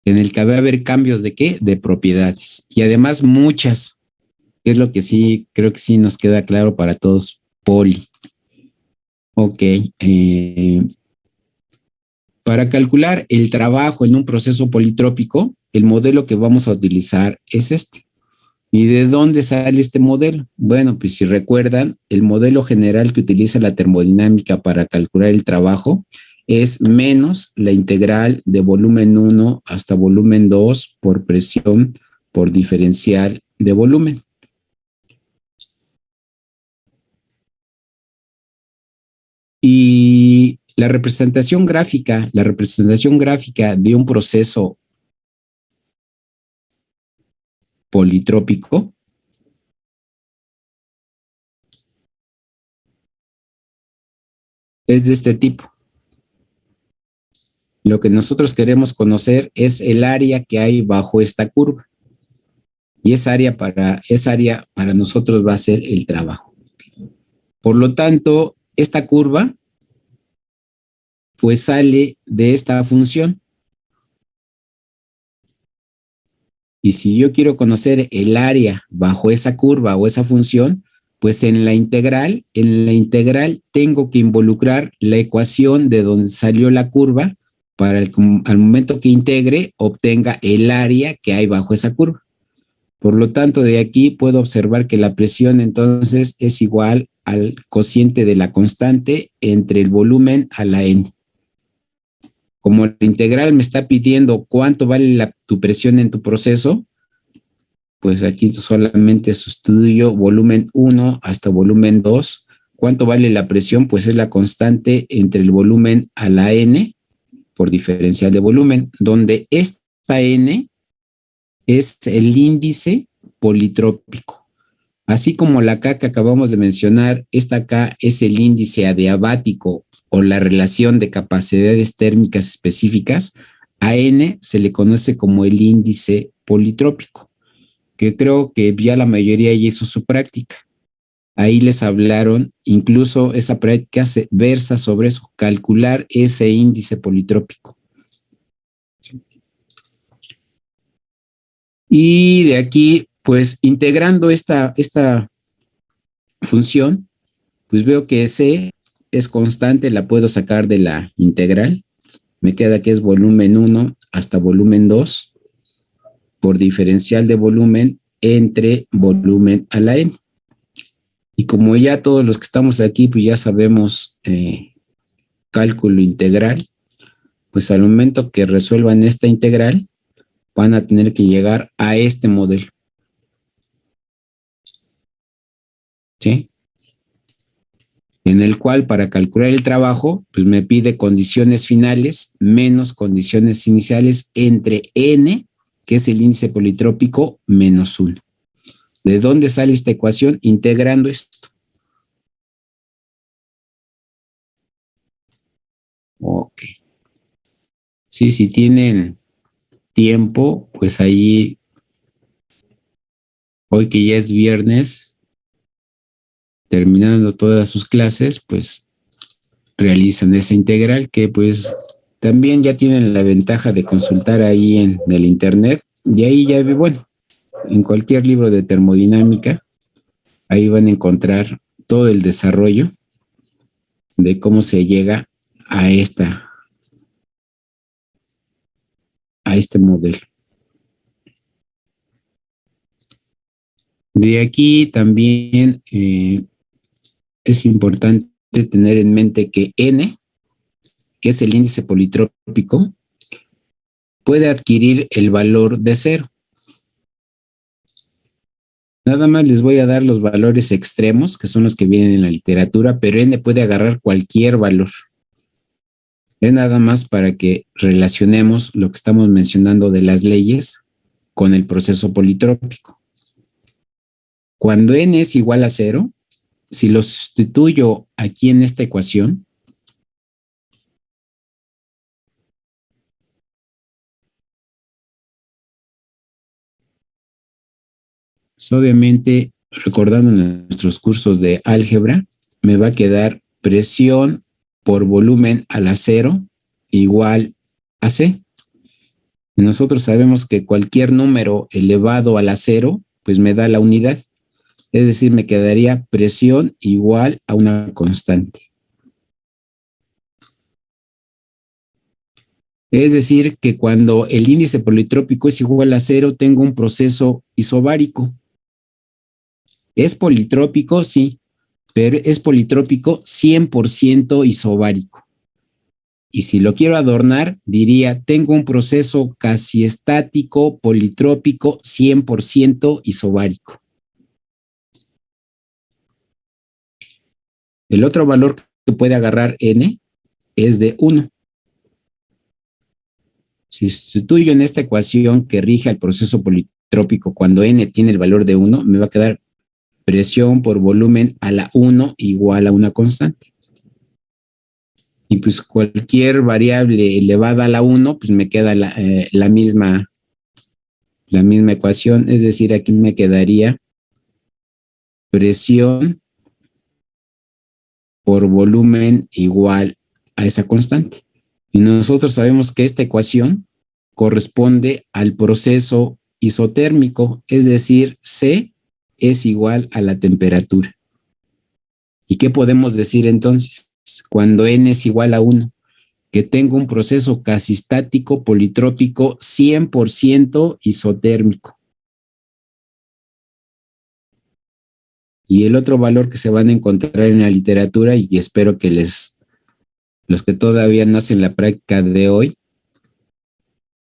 en el que va a haber cambios de ¿qué? De propiedades. Y además muchas, que es lo que sí, creo que sí nos queda claro para todos, poli. Ok. Para calcular el trabajo en un proceso politrópico, el modelo que vamos a utilizar es este. ¿Y de dónde sale este modelo? Bueno, pues si recuerdan, el modelo general que utiliza la termodinámica para calcular el trabajo es menos la integral de volumen 1 hasta volumen 2 por presión por diferencial de volumen. Y la representación gráfica de un proceso politrópico es de este tipo. Lo que nosotros queremos conocer es el área que hay bajo esta curva. Y esa área para nosotros va a ser el trabajo. Por lo tanto, esta curva pues sale de esta función. Y si yo quiero conocer el área bajo esa curva o esa función, pues en la integral tengo que involucrar la ecuación de donde salió la curva para al momento que integre obtenga el área que hay bajo esa curva. Por lo tanto, de aquí puedo observar que la presión entonces es igual al cociente de la constante entre el volumen a la n. Como la integral me está pidiendo cuánto vale tu presión en tu proceso, pues aquí solamente sustituyo volumen 1 hasta volumen 2. ¿Cuánto vale la presión? Pues es la constante entre el volumen a la n por diferencial de volumen, donde esta n es el índice politrópico. Así como la K que acabamos de mencionar, esta K es el índice adiabático o la relación de capacidades térmicas específicas. A N se le conoce como el índice politrópico, que creo que ya la mayoría ya hizo su práctica. Ahí les hablaron, incluso esa práctica se versa sobre eso, calcular ese índice politrópico. Sí. Y de aquí, pues integrando esta función, pues veo que C es constante, la puedo sacar de la integral. Me queda que es volumen 1 hasta volumen 2 por diferencial de volumen entre volumen a la n. Y como ya todos los que estamos aquí, pues ya sabemos cálculo integral, pues al momento que resuelvan esta integral, van a tener que llegar a este modelo. ¿Sí? En el cual para calcular el trabajo, pues me pide condiciones finales menos condiciones iniciales entre n, que es el índice politrópico, menos 1. ¿De dónde sale esta ecuación? Integrando esto. Ok. Sí, si tienen tiempo, pues ahí, hoy que ya es viernes, terminando todas sus clases, pues realizan esa integral que pues también ya tienen la ventaja de consultar ahí en el internet y ahí ya, bueno, en cualquier libro de termodinámica, ahí van a encontrar todo el desarrollo de cómo se llega a este modelo. De aquí también es importante tener en mente que N, que es el índice politrópico, puede adquirir el valor de 0. Nada más les voy a dar los valores extremos, que son los que vienen en la literatura, pero N puede agarrar cualquier valor. Es nada más para que relacionemos lo que estamos mencionando de las leyes con el proceso politrópico. Cuando n es igual a 0, si lo sustituyo aquí en esta ecuación, pues obviamente, recordando nuestros cursos de álgebra, me va a quedar presión por volumen a la 0 igual a C. Y nosotros sabemos que cualquier número elevado a la 0, pues me da la unidad. Es decir, me quedaría presión igual a una constante. Es decir, que cuando el índice politrópico es igual a 0, tengo un proceso isobárico. ¿Es politrópico? Sí, pero es politrópico 100% isobárico. Y si lo quiero adornar, diría, tengo un proceso casi estático, politrópico, 100% isobárico. El otro valor que puede agarrar n es de 1. Si sustituyo en esta ecuación que rige al proceso politrópico cuando n tiene el valor de 1, me va a quedar presión por volumen a la 1 igual a una constante. Y pues cualquier variable elevada a la 1, pues me queda la misma ecuación. Es decir, aquí me quedaría presión por volumen igual a esa constante. Y nosotros sabemos que esta ecuación corresponde al proceso isotérmico, es decir, C es igual a la temperatura. ¿Y qué podemos decir entonces? Cuando n es igual a 1, que tengo un proceso casi estático, politrópico, 100% isotérmico. Y el otro valor que se van a encontrar en la literatura, y espero que los que todavía no hacen la práctica de hoy,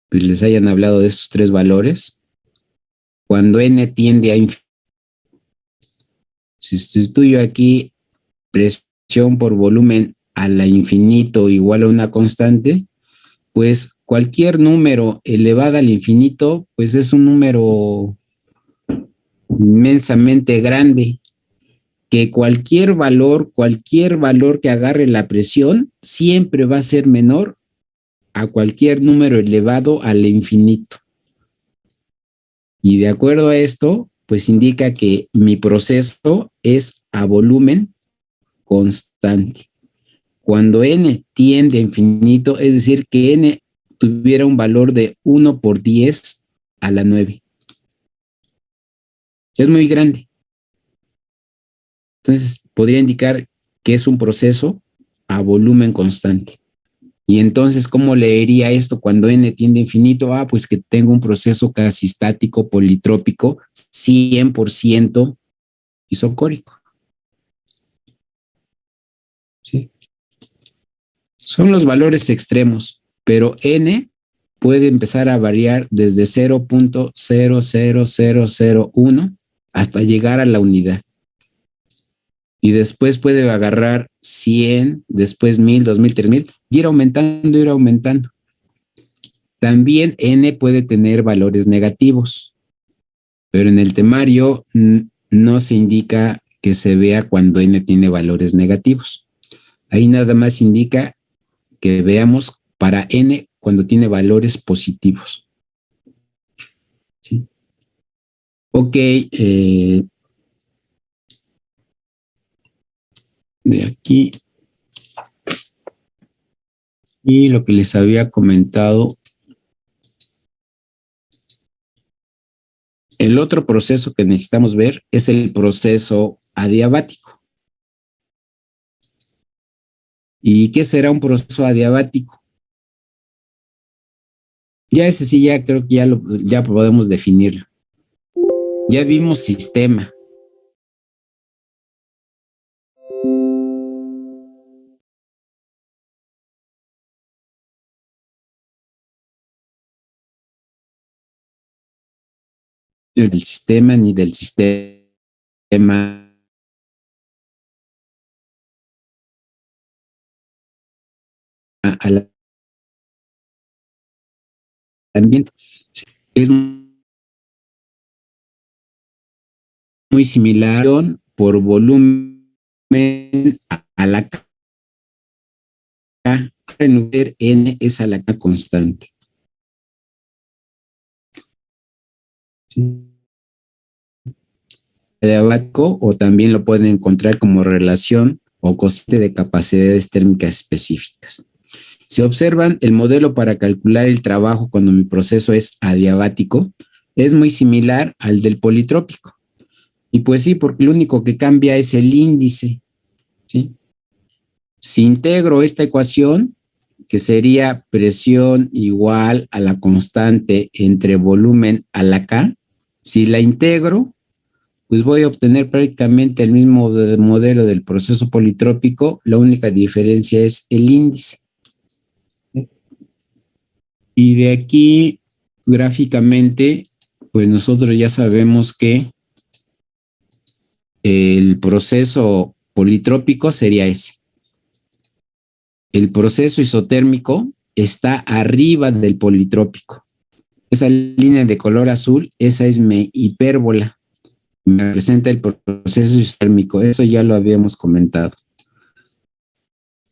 pues les hayan hablado de estos tres valores. Cuando n tiende a infinito, sustituyo aquí presión por volumen a la infinito igual a una constante, pues cualquier número elevado al infinito, pues es un número inmensamente grande, que cualquier valor que agarre la presión, siempre va a ser menor a cualquier número elevado al infinito. Y de acuerdo a esto, pues indica que mi proceso es a volumen constante. Cuando n tiende a infinito, es decir, que n tuviera un valor de 1 por 10 a la 9. Es muy grande. Entonces, podría indicar que es un proceso a volumen constante. Y entonces, ¿cómo leería esto cuando n tiende a infinito? Pues que tengo un proceso casi estático, politrópico, 100% isocórico. ¿Sí? Son los valores extremos, pero n puede empezar a variar desde 0.00001 hasta llegar a la unidad. Y después puede agarrar 100, después 1000, 2000, 3000, y ir aumentando, ir aumentando. También n puede tener valores negativos, pero en el temario no se indica que se vea cuando n tiene valores negativos. Ahí nada más indica que veamos para n cuando tiene valores positivos. ¿Sí? Ok, de aquí. Y lo que les había comentado, el otro proceso que necesitamos ver es el proceso adiabático. ¿Y qué será un proceso adiabático? Ya ese sí, ya creo que ya podemos definirlo. Ya vimos sistema. El sistema ni del sistema al ambiente. Es muy similar por volumen a la K. N es a la K constante. ¿Sí? Adiabático, o también lo pueden encontrar como relación o cociente de capacidades térmicas específicas. Si observan el modelo para calcular el trabajo cuando mi proceso es adiabático, es muy similar al del politrópico. Y pues sí, porque lo único que cambia es el índice, ¿sí? Si integro esta ecuación, que sería presión igual a la constante entre volumen a la K, si la integro, pues voy a obtener prácticamente el mismo modelo del proceso politrópico, la única diferencia es el índice. Y de aquí, gráficamente, pues nosotros ya sabemos que el proceso politrópico sería ese. El proceso isotérmico está arriba del politrópico. Esa línea de color azul, esa es mi hipérbola. Me representa el proceso isotérmico. Eso ya lo habíamos comentado.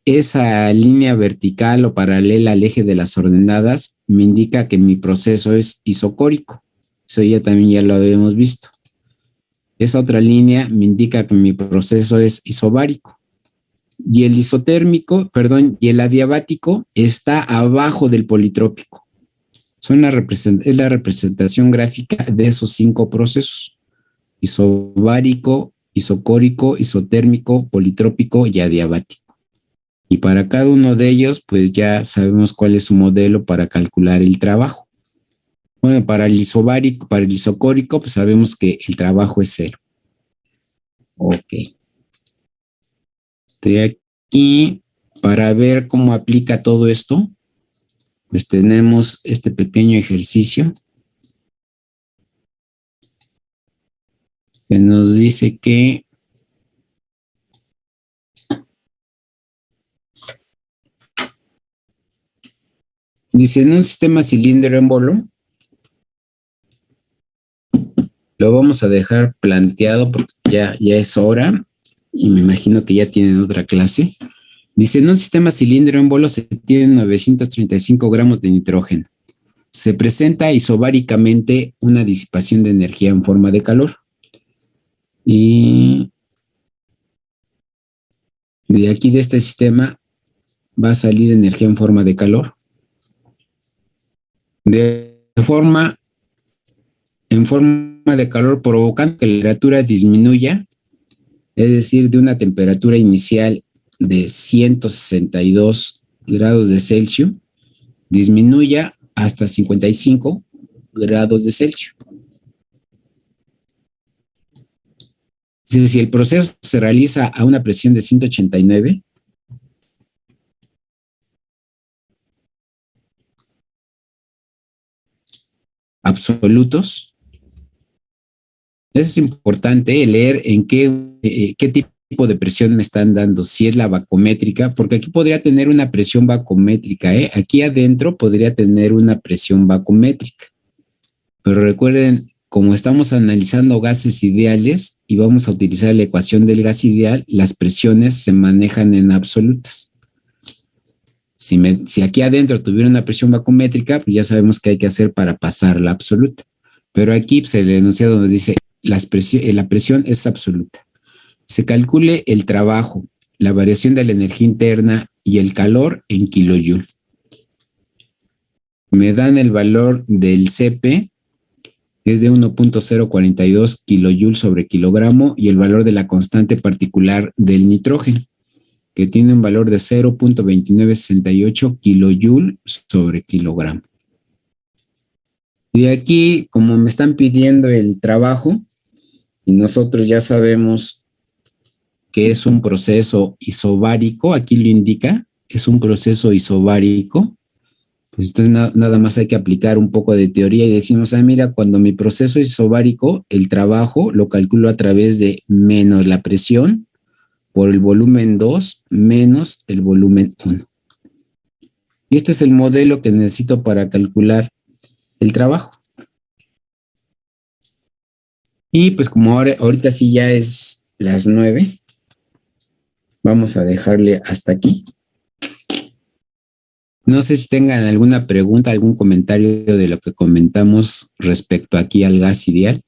Esa línea vertical o paralela al eje de las ordenadas me indica que mi proceso es isocórico. Eso ya lo habíamos visto. Esa otra línea me indica que mi proceso es isobárico. Y el isotérmico, y el adiabático está abajo del politrópico. Es la representación gráfica de esos 5 procesos: isobárico, isocórico, isotérmico, politrópico y adiabático. Y para cada uno de ellos, pues ya sabemos cuál es su modelo para calcular el trabajo. Bueno, para el isobárico, para el isocórico, pues sabemos que el trabajo es 0. Ok. De aquí, para ver cómo aplica todo esto, pues tenemos este pequeño ejercicio que nos dice que en un sistema cilindro-émbolo, lo vamos a dejar planteado porque ya es hora y me imagino que ya tienen otra clase. Dice, en un sistema cilindro-émbolo se tienen 935 gramos de nitrógeno. Se presenta isobáricamente una disipación de energía en forma de calor. Y de aquí, de este sistema, va a salir energía en forma de calor. En forma de calor, provocando que la temperatura disminuya, es decir, de una temperatura inicial de 162 grados de Celsius, disminuya hasta 55 grados de Celsius. Si el proceso se realiza a una presión de 189, absolutos, es importante leer en qué tipo de presión me están dando, si es la vacuométrica, porque aquí podría tener una presión vacuométrica, aquí adentro podría tener una presión vacuométrica. Pero recuerden, como estamos analizando gases ideales y vamos a utilizar la ecuación del gas ideal, las presiones se manejan en absolutas. Si aquí adentro tuviera una presión vacuométrica, pues ya sabemos qué hay que hacer para pasar la absoluta. Pero aquí pues, el enunciado nos dice la presión es absoluta. Se calcule el trabajo, la variación de la energía interna y el calor en kilojoule. Me dan el valor del Cp, que es de 1.042 kilojoule sobre kilogramo, y el valor de la constante particular del nitrógeno, que tiene un valor de 0.2968 kilojoule sobre kilogramo. Y aquí, como me están pidiendo el trabajo, y nosotros ya sabemos que es un proceso isobárico, aquí lo indica, es un proceso isobárico, pues entonces nada más hay que aplicar un poco de teoría y decimos, mira, cuando mi proceso es isobárico, el trabajo lo calculo a través de menos la presión por el volumen 2 menos el volumen 1. Y este es el modelo que necesito para calcular el trabajo. Y pues como ahorita sí ya es las 9, vamos a dejarle hasta aquí. No sé si tengan alguna pregunta, algún comentario de lo que comentamos respecto aquí al gas ideal.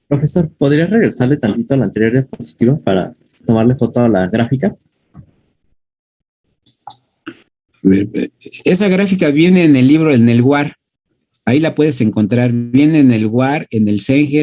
Profesor, ¿podría regresarle tantito a la anterior diapositiva para tomarle foto a la gráfica? Esa gráfica viene en el libro, en el WAR. Ahí la puedes encontrar. Viene en el WAR, en el Cenger.